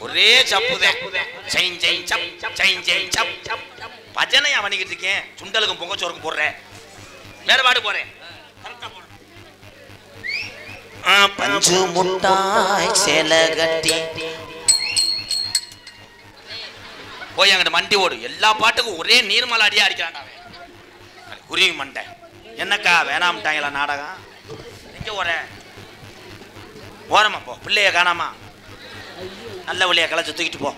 ஒரே சப்புதே செயின் செயின் சப் செயின் செயின் சப் பஜனை அவனிக்கிட்டு இருக்கேன். சுண்டலுக்கும் பொங்கச்சோருக்கும் போடுறேன். வேற பாடு போறேன்.
பஞ்சு முட்டாய் சேல கட்டி
போய் அங்கிட்ட மண்டி ஓடு. எல்லா பாட்டுக்கும் ஒரே நீர்மலை அடியா அடிக்கிறான்டா குருவி மண்டை. என்னக்கா வேணாம்ட்டாங்களா நாடகம்? எங்க ஓர ஓரமா போ. பிள்ளைய காணாமா நல்ல வழியா களைச்சு தூக்கிட்டு போ.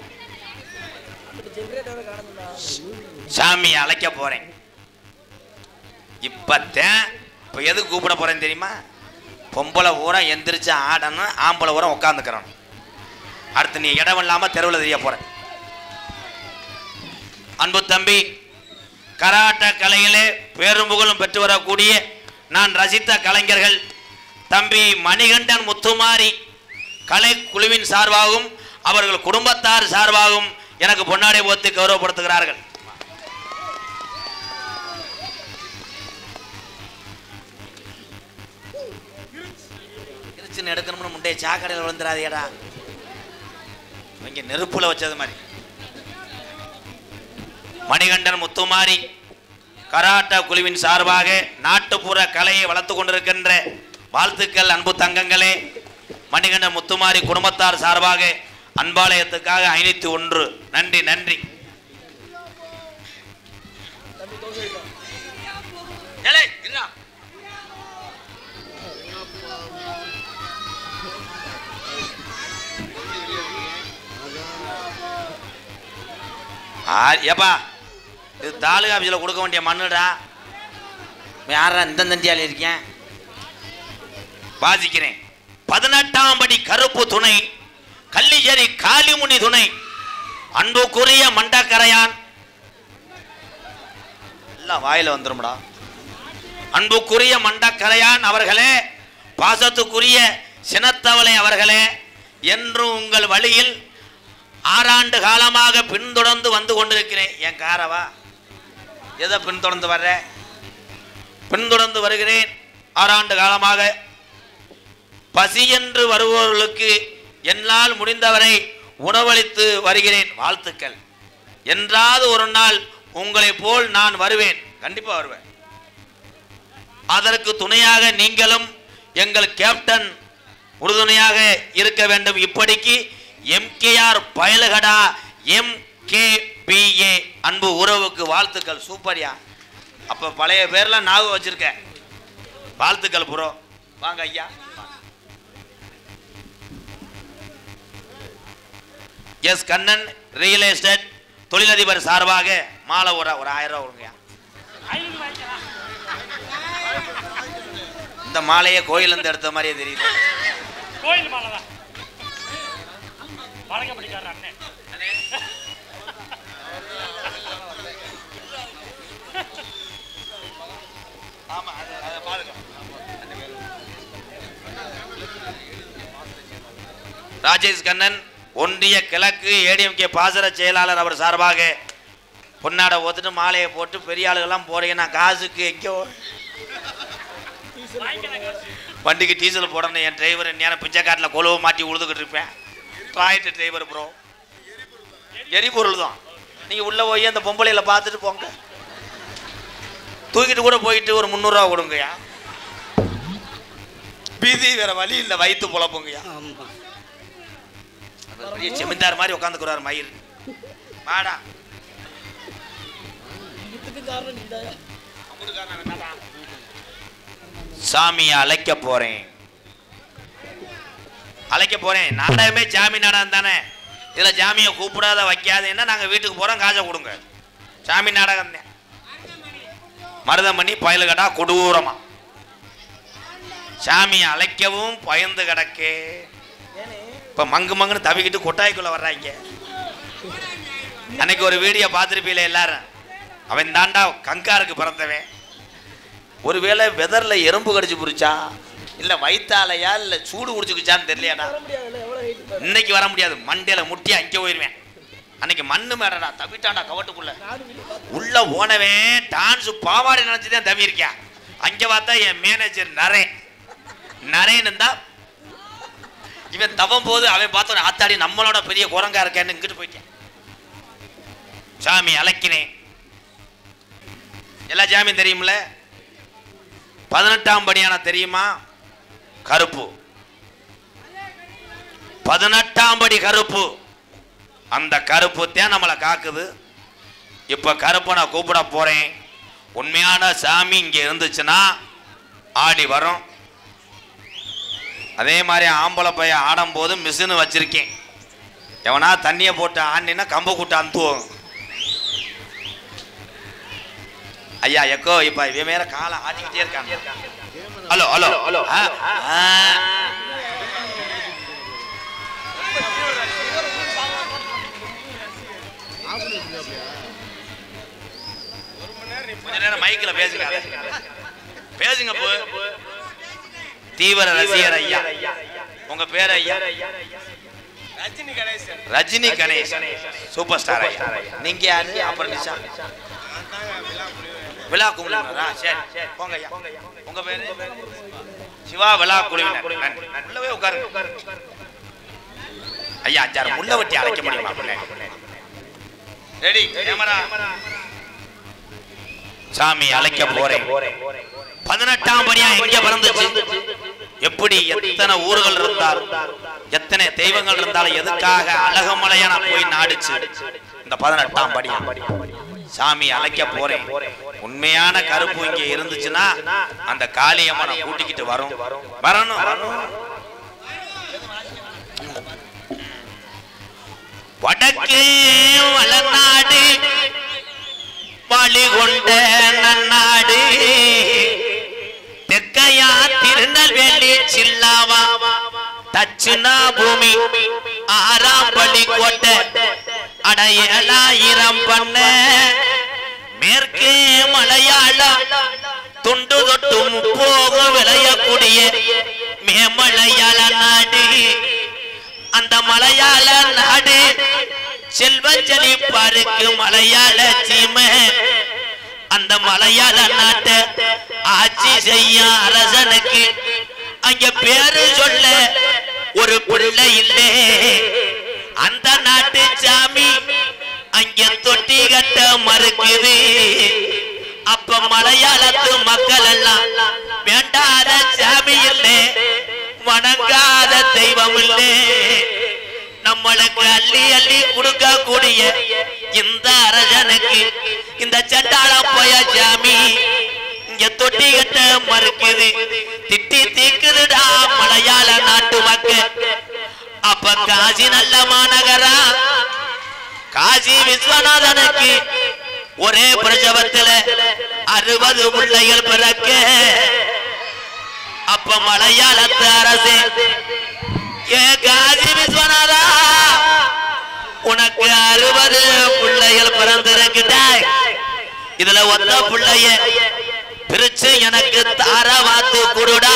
சாமியை அழைக்க போறேன். இப்ப எதுக்கு கூப்பிட போறேன்னு தெரியுமா? பொம்பளை ஊரா எந்திரிச்சு ஆடணும், ஆம்பளை ஊரா உட்காந்துக்கிறோம். அடுத்து நீ இடம் இல்லாம தெருவில் தெரிய போற. அன்பு தம்பி, கராட்ட கலையிலே பேரும் புகழும் பெற்று வரக்கூடிய நான் ரசித்த கலைஞர்கள் தம்பி மணிகண்டன் முத்துமாரி கலை குழுவின் சார்பாகவும் அவர்கள் குடும்பத்தார் சார்பாகவும் எனக்கு பொன்னாடை போத்து கௌரவப்படுத்துகிறார்கள். எடுக்கணும்னு முண்டைய சாக்கடையில் விழுந்துடாதேடா. இங்க நெருப்புல வச்சது மாதிரி. மணிகண்டன் முத்துமாரி கராட்டா குழுவின் சார்பாக நாட்டுப்புற கலையை வளர்த்து கொண்டிருக்கின்ற வாழ்த்துக்கள் அன்பு தங்கங்களே. மணிகண்டன் முத்துமாரி குடும்பத்தார் சார்பாக அன்பாலயத்துக்காக 501 நன்றி நன்றி. ஏப்பா இது தாலுகா ஆஃபீஸில் கொடுக்க வேண்டிய மண்ணுடா. யாரா இந்த தந்தியால் இருக்கேன் வாசிக்கிறேன். 18ஆம் படி கருப்பு துணை கள்ளிச்சேரி காளிமுனி துணை அன்புக்குரிய மண்டக்கரையான் எல்லாம் வாயில வந்துரும்டா. அன்புக்குரிய மண்டக்கரையான் அவர்களே, பாசத்துக்குரிய சினத்தவளை அவர்களே, என்றும் உங்கள் வழியில் 6 ஆண்டு காலமாக பின்தொடர்ந்து வந்து கொண்டிருக்கிறேன். என் காரவா எதை பின்தொடர்ந்து வர்ற? பின்தொடர்ந்து வருகிறேன் 6 ஆண்டு காலமாக. பசி என்று வருபவர்களுக்கு என்னால் முடிந்தவரை உணவளித்து வருகிறேன். வாழ்த்துக்கள். என்றாவது ஒரு நாள் உங்களை போல் நான் வருவேன். கண்டிப்பா வருவேன். அதற்கு துணையாக நீங்களும் எங்கள் கேப்டன் உறுதுணையாக இருக்க வேண்டும். இப்படிக்கு MKR பயலகடா MKBA அன்பு உறவுக்கு வாழ்த்துக்கள். சூப்பர்யா. அப்ப பழைய பேர்லாம் ஞாபகம் வச்சிருக்க. வாழ்த்துக்கள் புரோ. வாங்க ஐயா. எஸ் கண்ணன் ரியல் எஸ்டேட் தொழிலதிபர் சார்பாக மாலை ஒரு 1000 ரூபா கொடுங்க. இந்த மாலையை கோயில் இருந்து எடுத்த மாதிரியே தெரியுது.
கோயில் மாலை தான். வணக்கம் படிக்கார அண்ணே.
ஆமா அத பாருங்க. ராஜேஷ் கண்ணன் ஒன்றிய கிழக்கு ADMK பாசற செயலாளர் அவர் சார்பாக பொன்னாடை ஓத்துட்டு மாலையை போட்டு பெரிய ஆளுகள்லாம் போறீங்க. நான் காசுக்கு எங்கோ வண்டிக்கு டீசல் போடணும். என் டிரைவர் நேரம் பிச்சைக்காட்டில் கொழுவை மாட்டி உழுதுகிட்டு இருப்பேன். ட்ராய்ட்டு டிரைவர் ப்ரோ. எரிபொருள் தான். நீங்கள் உள்ளே போய் அந்த பொம்பளையில் பார்த்துட்டு போங்க. தூக்கிட்டு கூட போயிட்டு ஒரு 300 ரூபா கொடுங்கய்யா. பீதி வேற வழி இல்லை. வயிற்று பொழப்புங்கய்யா. பெரிய செமிந்தார் மாதிரி உட்காந்துக்கிறார் மயிர். வாடா சாமியை அழைக்க போறேன். நாடகமே சாமி நாடகம் தானே. இதுல சாமியை கூப்பிடாத வைக்காதேன்னா நாங்க வீட்டுக்கு போறோம். காசை கொடுங்க. சாமி நாடகம் தான். மருதமணி பயலுகடா கொடூரமா சாமியை அழைக்கவும் பயந்து கிடக்கே. இப்ப மங்கு மங்குன்னு தவிக்கிட்டு கொட்டாய்க்குள்ள வர்றாங்க. அன்னைக்கு ஒரு வீடியோ பார்த்துருப்பீல எல்லாரும். அவன் தாண்டா கங்காருக்கு பிறந்தவன். ஒருவேளை வெதர்ல எறும்பு கடிச்சு புரிச்சா இல்ல வயிற்றாலையா இல்ல சூடு குடிச்சுக்குச்சான்னு தெரியலையாடா. இன்னைக்கு வர முடியாது, மண்டையில முட்டி அங்கே போயிருவேன். அன்னைக்கு மண்ணு மேடா தவிட்டாண்டா கவட்டுக்குள்ள உள்ள போனவன் டான்ஸ் பாவாடை நினைச்சுதான் தவி இருக்கான். அங்க பார்த்தா என் மேனேஜர் நரேன் இருந்தா இவன் தவம் போது அவன் பார்த்தோம் ஆத்தாடி நம்மளோட பெரிய குரங்கா இருக்கேன்னு இங்கிட்டு போயிட்டேன். சாமி அழைக்கினேன். எல்லா சாமியும் தெரியும்ல. 18ஆம் படியான தெரியுமா? கருப்பு 18ஆம் படி கருப்பு. அந்த கருப்பு தான் நம்மளை காக்குது. இப்ப கருப்பை நான் கூப்பிட போறேன். உண்மையான சாமி இங்க இருந்துச்சுன்னா ஆடி வரும். அதே மாதிரி ஆம்பளை பையன் ஆடும் போது மிஷின் வச்சிருக்கேன். எவனா தண்ணியை போட்டு ஆண்டினா கம்ப கூட்ட அந்துவோம். ஐயா எக்கோ இப்ப இவன் மேல காலை ஆட்டிக்கிட்டே இருக்காங்க. ஹலோ ஹலோ ஹலோ கொஞ்ச நேரம் மைக்கில் பேசுங்க போ. தீவிர ரசிகர் ஐயா, உங்க பேர் ஐயா? ரஜினி கணேசன் சூப்பர் ஸ்டார் ஐயா. நீங்க யாரு? அப்புறம் நிஷா விழா குழுவினரா? சரி போங்க ஐயா. உங்க பேரு? சிவா விழா குழுவினர். உள்ளவே உட்காருங்க ஐயா. 5-6 முள்ள வெட்டி அழைக்க முடியுமா? Ready camera. சாமி அழைக்க போறேன். 18ஆம் படியா எங்க பிறந்துச்சு? எப்படி எத்தனை ஊர்கள் இருந்தாலும் எத்தனை தெய்வங்கள் இருந்தாலும் எதுக்காக அழகமலையான போய் நாடுச்சு? இந்த 18ஆம் படியா சாமி அழைக்க போறேன். உண்மையான கருப்பு இங்க இருந்துச்சுன்னா அந்த காளியம்மனை கூட்டிக்கிட்டு வரணும். வடக்கு வளநாடு வழிகொண்ட நன்னாடு, தெற்கையா திருநெல்வேலி சில்லாவா தச்சுனா பூமி 6ஆம் பள்ளி கோட்டை அடையலாயிரம் பண்ண, மேற்கு மலையாள துண்டு தொட்டு போக விளையக்கூடிய மேமலையாள நாடு. அந்த மலையாள நாடு செல்வஞ்சலி பாருக்கு மலையாள சீமை. அந்த மலையாள நாட்டை ஆட்சி செய்ய அரசனுக்கு அங்க பேரு சொல்ல ஒரு பிள்ளை இல்லை. அந்த நாட்டு சாமி அங்க தொட்டி கட்ட மறுக்குது. அப்ப மலையாளத்து மக்கள் எல்லாம் வேண்டாத சாமி இல்லை, வணங்காத தெய்வம் இல்லை. நம்மளுக்கு அள்ளி அள்ளி கொடுக்க கூடிய இந்த அரசனுக்கு இந்த சண்டாள போய சாமி இங்க தொட்டி கட்ட மறுக்குது. திட்டி தீக்குதுடா மலையாள நாட்டு மக்கள். அப்ப காசி நல்ல மாநகரா காசி விஸ்வநாதனுக்கு ஒரே பிரசவத்துல 60 பிள்ளைகள் பிறக்க. அப்ப மலையாளத்து அரசு ஏ காசி விஸ்வநாதா உனக்கு 60 பிள்ளைகள் பிறந்திருக்கிட்டாய். இதுல ஒத்த பிள்ளைய பிரிச்சு எனக்கு தார வாத்து குடுடா.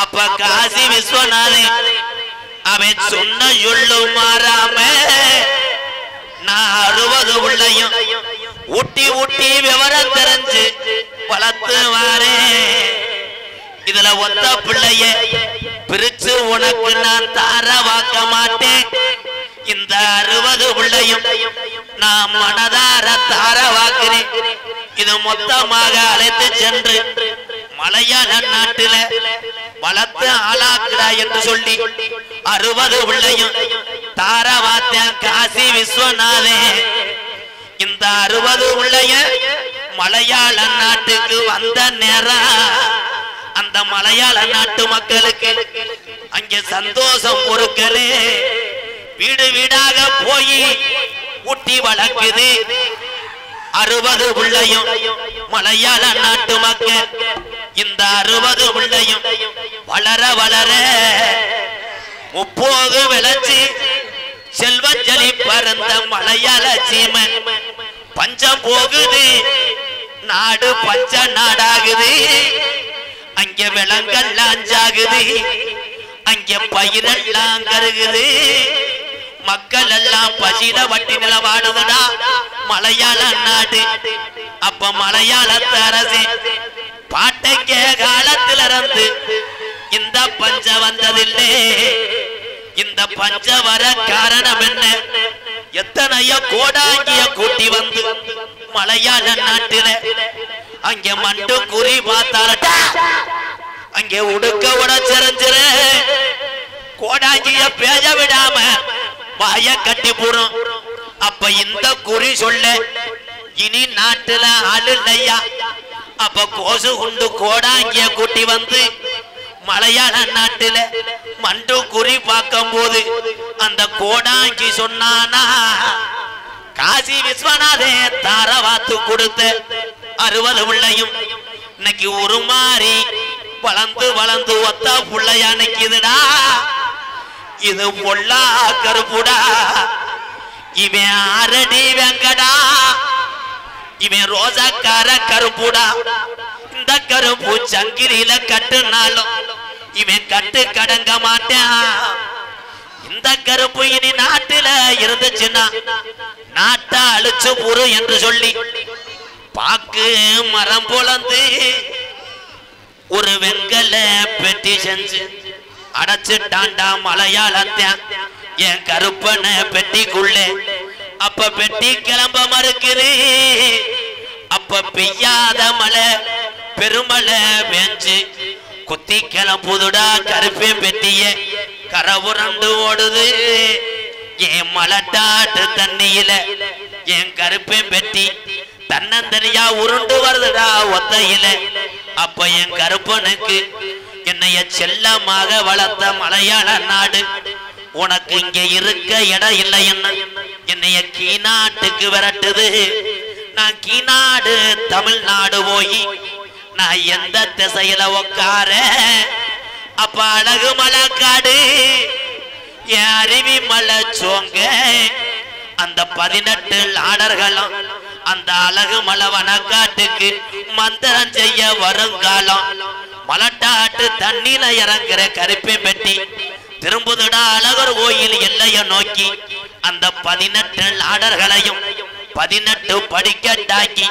அப்ப காசி விஸ்வநாதன் அவன் சொன்ன சொல்லு மாறாம நான் 60 பிள்ளையும் ஊட்டி ஊட்டி விவரம் தெரிஞ்சு வளர்த்து வாரேன். இதுல ஒத்த பிள்ளைய பிரிச்சு உனக்கு நான் தார வாக்க மாட்டேன். இந்த 60 பிள்ளையும் நான் மனதார தார வாக்குறேன். இது மொத்தமாக அழைத்து சென்று மலையாள நாட்டில வளர்த்து ஆளாக்குறா என்று சொல்லி 60 பிள்ளையும் தார வாத்த காசி விஸ்வநாதன். இந்த 60 பிள்ளைய மலையாள நாட்டுக்கு வந்த நேரம் அந்த மலையாள நாட்டு மக்களுக்கு அங்கே சந்தோஷம் பொறுக்கலே. வீடு வீடாக போய் ஊட்டி வளர்க்குது. 60 உள்ளையும் மலையாள நாட்டு மக்க இந்த 60 உள்ளையும் வளர வளர 30 விளைச்சி செல்வஞ்சலி பறந்த மலையாள சீமை பஞ்சம் போகுது நாடு பஞ்ச நாடாகுது அங்க விலங்கெல்லாம் அஞ்சாகுது அங்க பயிரெல்லாம் கருகுது மக்கள் எல்லாம் பசியில வட்டி நிலவாடுதுடா மலையாள நாடு அப்ப மலையாளத்து அரசு பாட்டைக்க காலத்துல இருந்து இந்த பஞ்ச வந்ததில்லை இந்த பஞ்ச வர காரணம் என்ன எத்தனையோ கோடாங்கிய கூட்டி வந்து மலையாள நாட்டில அங்க மண்டு குறி பார்த்தாலட்டா அங்க உடுக்க உடச்சிருந்துற கோடாங்கிய பேச விடாம வாய கட்டி போடும் அப்ப இந்த குறி சொல்ல இனி நாட்டுல ஆளு இல்லையா அப்ப கோசு குண்டு கோடாங்கிய கூட்டி வந்து மலையாள நாட்டுல மண்டு குறி பார்க்கும் போது அந்த கோடாங்கி சொன்னானா காசி விஸ்வநாதே தாரவாத்து கொடுத்த 60 பிள்ளையும் இன்னைக்கு உருமாறி வளர்ந்து வளர்ந்து ஒத்த புள்ளையா நிக்குதுடா இது பொல்லா கருப்புடா இவன் ஆரடி வெங்கடா இவன் ரோசாக்கார கருப்புடா இந்த கருப்பு சங்கிரியில கட்டுனாலும் இவன் கட்டு கடங்க மாட்டான் இந்த கருப்பு இனி நாட்டில இருந்துச்சுன்னா நாட்டை அழிச்சு புரு என்று சொல்லி பாக்கு மரம் பொழந்து ஒரு வெங்கல பெட்டி செஞ்சு அடைச்சிட்டாண்டா மலையாளத்தான் என் கருப்பன பெட்டிக்குள்ளே அப்ப பெட்டி கிளம்ப மறுக்குது அப்ப பெய்யாத மழை பெருமழை வெஞ்சு குத்தி கிளம்புதுடா கருப்பே பெட்டிய கரவுரண்டு ஓடுது என் மலட்டாட்டு தண்ணியில என் கருப்பே பெட்டி தன்னந்தனியா உருண்டு வருதுடா ஒத்தையில அப்ப என் கருப்பனுக்கு என்னைய செல்லமாக வளர்த்த மலையாள நாடு உனக்கு இங்க இருக்க இடம் இல்லை என்ன என்னைய கீநாட்டுக்கு விரட்டுது நான் கீநாடு தமிழ்நாடு போய் நான் எந்த திசையில உக்கார அப்ப அழகு மலைக்காடு என் அருவி மலை சோங்க அந்த 18 லாடர்களும் அந்த அழகு மலை வனக்காட்டுக்கு மந்திரம் செய்ய வருங்காலம் மலட்டாட்டு தண்ணியில இறங்குற கருப்பை பெட்டி திரும்புதுடா அழகர் கோயில் எல்லைய நோக்கி அந்த 18 லாடர்களையும் 18 படிக்கட்டாக்கி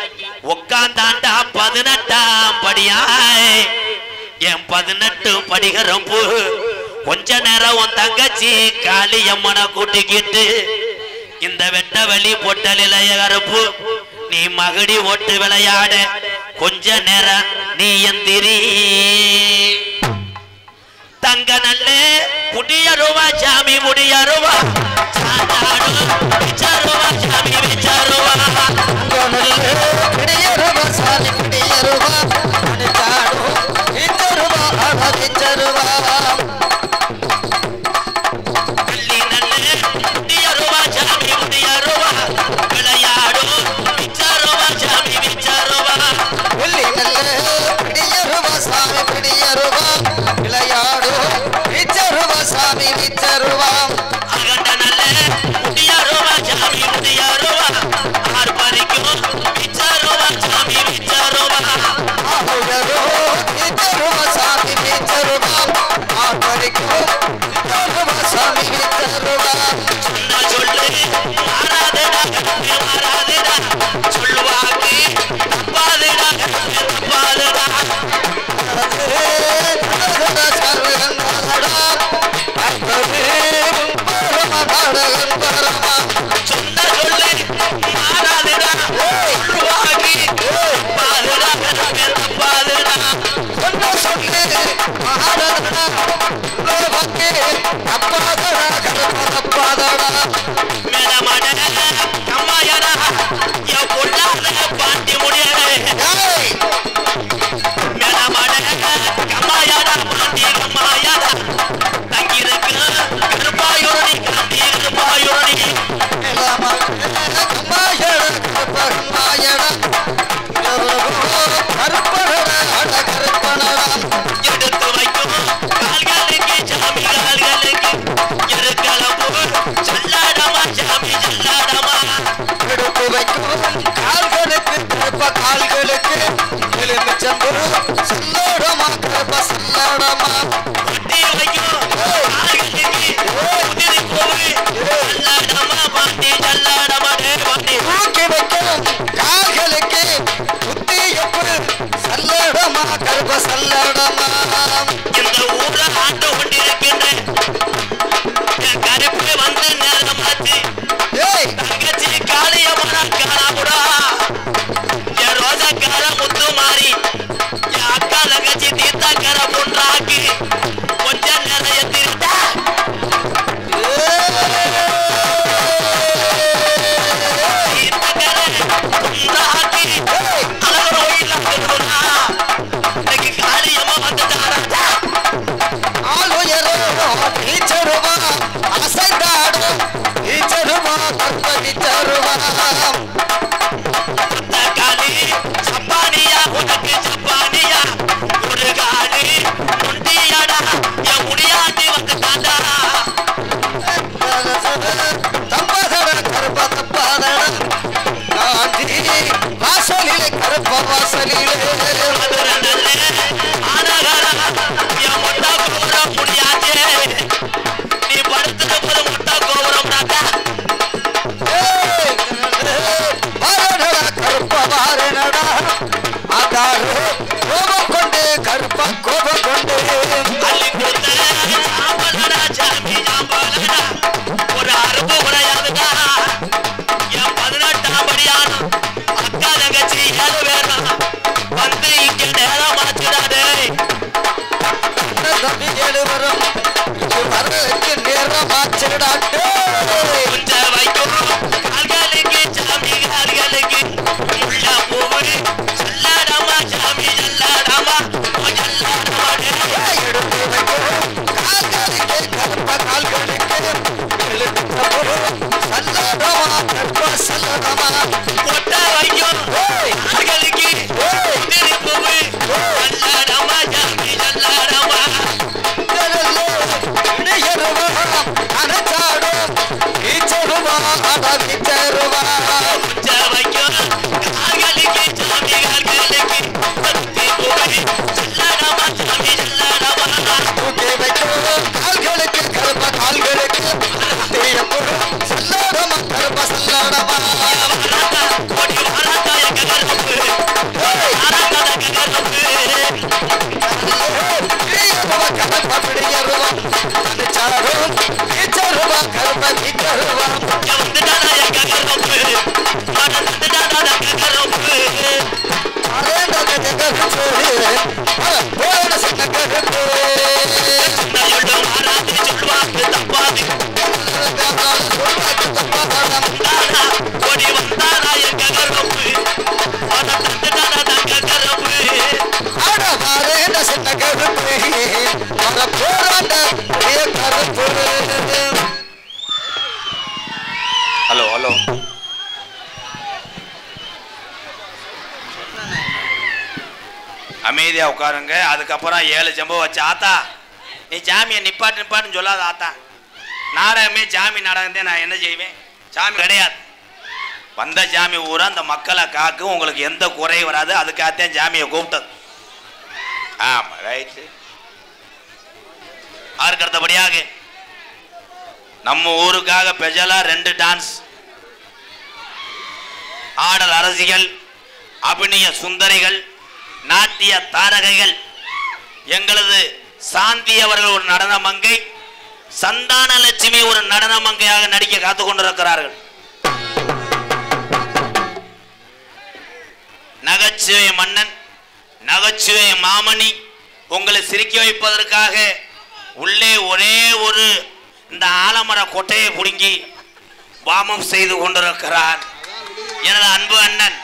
உட்கார்ந்தாண்டா 18ஆம் படியாய் என் 18 படிகரம்பு கொஞ்ச நேரம் உன் தங்கச்சி காளியம்மனை கூட்டிக்கிட்டு இந்த வெட்ட வெளி பொட்டலில கருப்பு நீ மகடி ஓட்டு விளையாட கொஞ்ச நேரம் நீ எந்திரி தங்க நல்ல முடியருவா சாமி முடியருவா விச்சாருவா சாமி விச்சாருவா
சாமி குடியருவா
அகண்ட நல்ல முடியருவா சாமி முடியருவா
எடுத்து வைக்கும் கால்களுக்கு கருப்ப கால்களுக்கு எலுமிச்சம்பூ சல்லடமா கருப்ப சல்லடமா
ஒட்டி வைக்கும் கால்களுக்கு உதிரி பூவு சல்லடமா பாண்டி சல்லடமா பாண்டி
தூக்கி வைக்கும் கால்களுக்கு புத்தியப்பு சல்லடமா கருப்ப சல்லடமா
இந்த ஊரை ஆண்டு கொண்டிருக்கின்ற என் கருப்பு வந்து நேரமாச்சு
ஏய்
தங்கச்சி காளியம்மனா காணாமுடா என் ரோஜாக்கார முத்து மாறி என் அக்கா தங்கச்சி தீர்த்தாக்கார பொன்றாக்கி கொஞ்சம் நிறைய திருட்டா தீர்த்தாக்கார பொன்றாக்கி அழகர் கோயில்ல திருவிழா இன்னைக்கு காளியம்மா வந்துட்டாரா
ஆளுயரோ நீச்சருவா அசைந்தாடும் நீச்சருவா கற்பதி தருவா
காளி சப்பானியா உனக்கு சப்பானியா ஒரு காளி முண்டியாடா என் முடியாண்டி வந்துட்டாடா
தம்பதட கருப்ப தப்பாதட காந்தி வாசலிலே கருப்ப வாசலிலே
மதுரை நல்ல ஆனகாரா என் மொட்டா கோபுரம் முடியாதே நீ படுத்துட்டு மொட்டா கோபுரம் நாட்டா
வாரணடா கருப்ப வாரணடா ஆதாரு கோபம் கொண்டு கருப்ப கோபம் கொண்டு
அள்ளி கொடுத்த சாம்பலடா சாமி சாம்பலடா ஒரு அறுப்பு உடையாதுடா என் 18ஆம் படியானம் அக்கா தங்கச்சி 7 பேரா வந்து இங்க நேரம் ஆச்சுடாதே
தம்பி ஏழு வரும் வரலுக்கு நேரம் ஆச்சுடாட்டே
கொஞ்சம் வைக்கும் கால்களுக்கு சாமி கால்களுக்கு உள்ள பூவு சல்லாடமா சாமி சல்லாடமா சல்லாடமா
எடுத்து வைக்கும் கால்களுக்கு கருப்ப கால்களுக்கு சல்லடமா கருப்ப சல்லடமா
கொட்ட வைக்கும் கால்களுக்கு உதிரி பூவு சல்லாடமா சாமி சல்லாடமா
அனச்சாடும் நீச்சருவா அட நீச்சருவா
கொஞ்சம் வைக்கும் கால்களுக்கு சாமி கால்களுக்கு உதிரி பூவு சல்லாடமா சாமி சல்லாடமா
தூக்கி வைக்கும் கால்களுக்கு கருப்ப கால்களுக்கு சல்லடமா கருப்ப சல்லடமா
கோடி வாராட்டா எங்க கருப்பு வாராட்டா எங்க கருப்பு
கருப்ப பிடியருவா அனச்சாடும் நீச்சருவா கருப்ப நீச்சருவா
வந்துட்டாடா எங்க கருப்பு வந்துட்டாடா எங்க கருப்பு சொல்லும் வாராட்டு சொல்லுவாங்க தப்பாது கோடி வந்தாடா எங்க கருப்பு வந்துட்டாடா எங்க கருப்பு
ஹலோ ஹலோ அமைதியா உட்காருங்க. அதுக்கப்புறம் 7 செம்பு வச்சு ஆத்தா நீ ஜாமியை நிப்பாட்டுன்னு சொல்லாத ஆத்தா. நாடகமே ஜாமி நாடகத்தே நான் என்ன செய்வேன்? சாமி கிடையாது. வந்த ஜாமி ஊரா அந்த மக்களை காக்கு, உங்களுக்கு எந்த குறையும் வராது. அதுக்காகத்தான் ஜாமியை கூப்பிட்டது. ஆமா ரைட்டு. அதற்கு அடுத்தபடியாக நம்ம ஊருக்காக ஸ்பெஷலா 2 டான்ஸ் ஆடல் அரசிகள், அபிநய சுந்தரிகள், நாட்டிய தாரகைகள். எங்களது சாந்தி அவர்கள் ஒரு நடன மங்கை, சந்தான லட்சுமி ஒரு நடன மங்கையாக நடிக்க காத்து கொண்டிருக்கிறார்கள். நகைச்சுவை மன்னன், நகைச்சுவை மாமணி உங்களை சிரிக்க வைப்பதற்காக உள்ளே ஒரே ஒரு இந்த ஆலமர கொட்டையை புடுங்கி வாமம் செய்து கொண்டிருக்கிறார் எனது அன்பு அண்ணன்.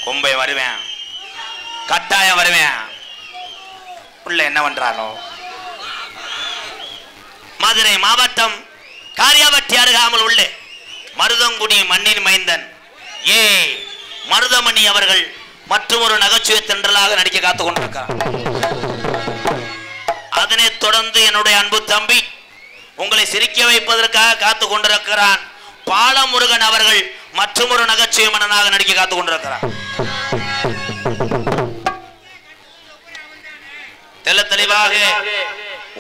கொம்பை வருவேன், கட்டாயம் வருவேன். உள்ள என்ன பண்றானோ? மதுரை மாவட்டம் காரியாபட்டி அருகாமல் உள்ள மருதங்குடி மண்ணின் மைந்தன் ஏ மருதமணி அவர்கள் மற்றும் ஒரு நகைச்சுவை தென்றலாக நடிக்க காத்துக் கொண்டிருக்கிறார். அதனைத் தொடர்ந்து என்னுடைய அன்பு தம்பி உங்களை சிரிக்க வைப்பதற்காக காத்துக் கொண்டிருக்கிறான். பாலமுருகன் அவர்கள் மற்றொரு நகைச்சுவை மன்னனாக நடிக்க காத்துக் கொண்டிருக்கிறார். தெல்ல தெளிவாக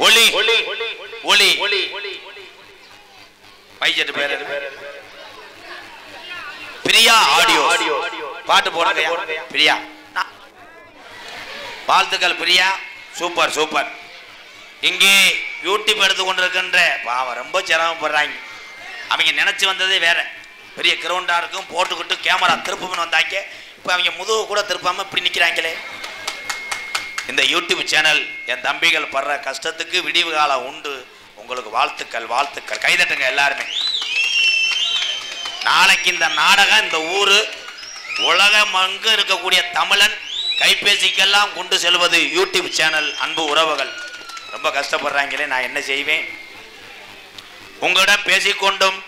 ஒளி ஒளி பைஜெட் பேர் பிரியா ஆடியோ பாட்டு போடுங்க பிரியா. வாழ்த்துக்கள் பிரியா, சூப்பர் சூப்பர். இங்கே யூடியூப் எடுத்து கொண்டிருக்கின்ற பாவம் ரொம்ப சிரமப்படுறாங்க. அவங்க நினைச்சு வந்ததே வேற, பெரிய கிரவுண்டா இருக்கும் போட்டுக்கிட்டு கேமரா திருப்பம்னு வந்தாங்க. இப்போ அவங்க முதுகு கூட திருப்பாம இப்படி நிற்கிறாங்களே. இந்த யூடியூப் சேனல் என் தம்பிகள் படுற கஷ்டத்துக்கு விடிவு காலம் உண்டு. உங்களுக்கு வாழ்த்துக்கள் வாழ்த்துக்கள், கைதட்டுங்க எல்லாருமே. நாளைக்கு இந்த நாடகம் இந்த ஊரு உலகம் அங்கு இருக்கக்கூடிய தமிழன் கைபேசிக்கெல்லாம் கொண்டு செல்வது யூடியூப் சேனல். அன்பு உறவுகள் ரொம்ப கஷ்டப்படுறாங்களே, நான் என்ன செய்வேன்? உங்களிடம் பேசிக்கொண்டும்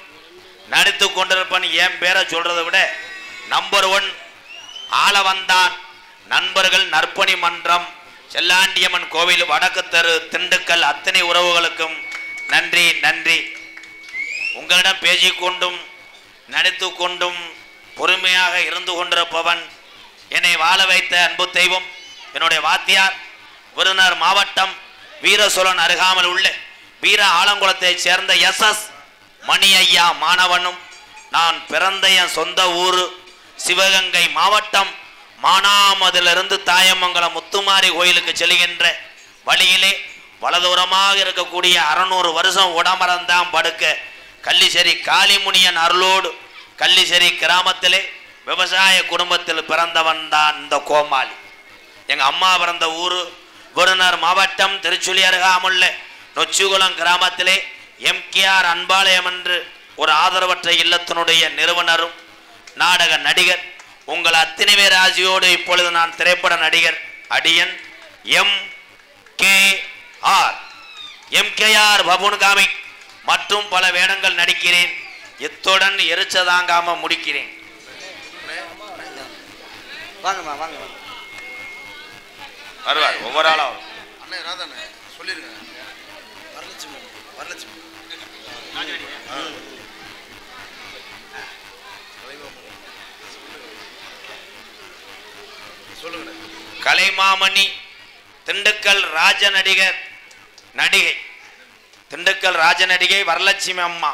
நடித்து கொண்டிருப்பேன். என் பேரை சொல்றதை விட நம்பர் 1 ஆள வந்தான் நண்பர்கள் நற்பணி மன்றம் செல்லாண்டியம்மன் கோவில் வடக்கு தெரு திண்டுக்கல் அத்தனை உறவுகளுக்கும் நன்றி நன்றி. உங்களிடம் பேசிக்கொண்டும் நடித்து கொண்டும் பொறுமையாக இருந்து கொண்டிருப்பவன், என்னை வாழ வைத்த அன்பு தெய்வம், என்னுடைய வாத்தியார், விருதுநகர் மாவட்டம் வீரசோழன் அருகாமல் உள்ள வீர ஆலங்குளத்தை சேர்ந்த SS மணி ஐயா மாணவனும். நான் பிறந்த என் சொந்த ஊர் சிவகங்கை மாவட்டம் மானாமதிலிருந்து தாயமங்கலம் முத்துமாரி கோயிலுக்கு செல்கின்ற வழியிலே வலதூரமாக இருக்கக்கூடிய 600 வருஷம் உடமரந்தான் படுக்க கள்ளிசேரி காளிமுனியன் அருளோடு கள்ளிசேரி கிராமத்திலே விவசாய குடும்பத்தில் பிறந்தவன் தான் இந்த கோமாளி. எங்கள் அம்மா பிறந்த ஊர் விருதுநகர் மாவட்டம் திருச்சுழி அருகாமுள்ள நொச்சிகுளம் கிராமத்திலே MKR அன்பாலயம் என்று ஒரு ஆதரவற்ற இல்லத்தினுடைய நிறுவனரும் நாடக நடிகர். உங்கள் அத்தனை பேர் ஆசியோடு இப்பொழுது நான் திரைப்பட நடிகர் அடியன் MKR பபுன் காமிக் மற்றும் பல வேடங்கள் நடிக்கிறேன். இத்துடன் எரிச்சதாங்காம முடிக்கிறேன்.
வாங்கம்மா வாங்க
வருவார் ஒவ்வொரு ஆளா
அண்ணே ராதாண்ணே சொல்லிருங்க. வரலட்சுமி வரலட்சுமி சொல்லுங்க.
கலைமாமணி திண்டுக்கல் ராஜ நடிகர் நடிகை, திண்டுக்கல் ராஜ நடிகை வரலட்சுமி அம்மா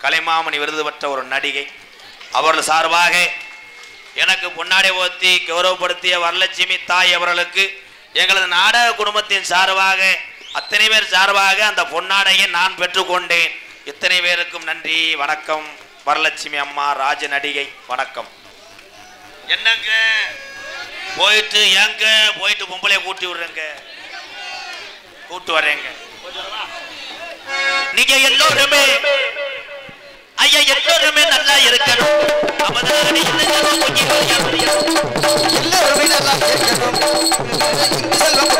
கலைமாமணி விருது பெற்ற ஒரு நடிகை. அவர்கள் சார்பாக எனக்கு பொன்னாடை ஓத்தி கௌரவப்படுத்திய வரலட்சுமி தாய் அவர்களுக்கு எங்களது நாடக குடும்பத்தின் சார்பாக அத்தனை பேர் சார்பாக அந்த பொன்னாடையை நான் பெற்றுக்கொண்டேன். இத்தனை பேருக்கும் நன்றி வணக்கம். வரலட்சுமி அம்மா ராஜ நடிகை வணக்கம். என்னங்க போயிட்டு ஏங்க போயிட்டு பொம்பளைய கூட்டி விடுறேங்க, கூட்டு வர்றேங்க. நீங்க எல்லோருமே ஐயா எல்லோருமே நல்லா இருக்கணும்.
எல்லோருமே நல்லா இருக்கணும். செல்வம்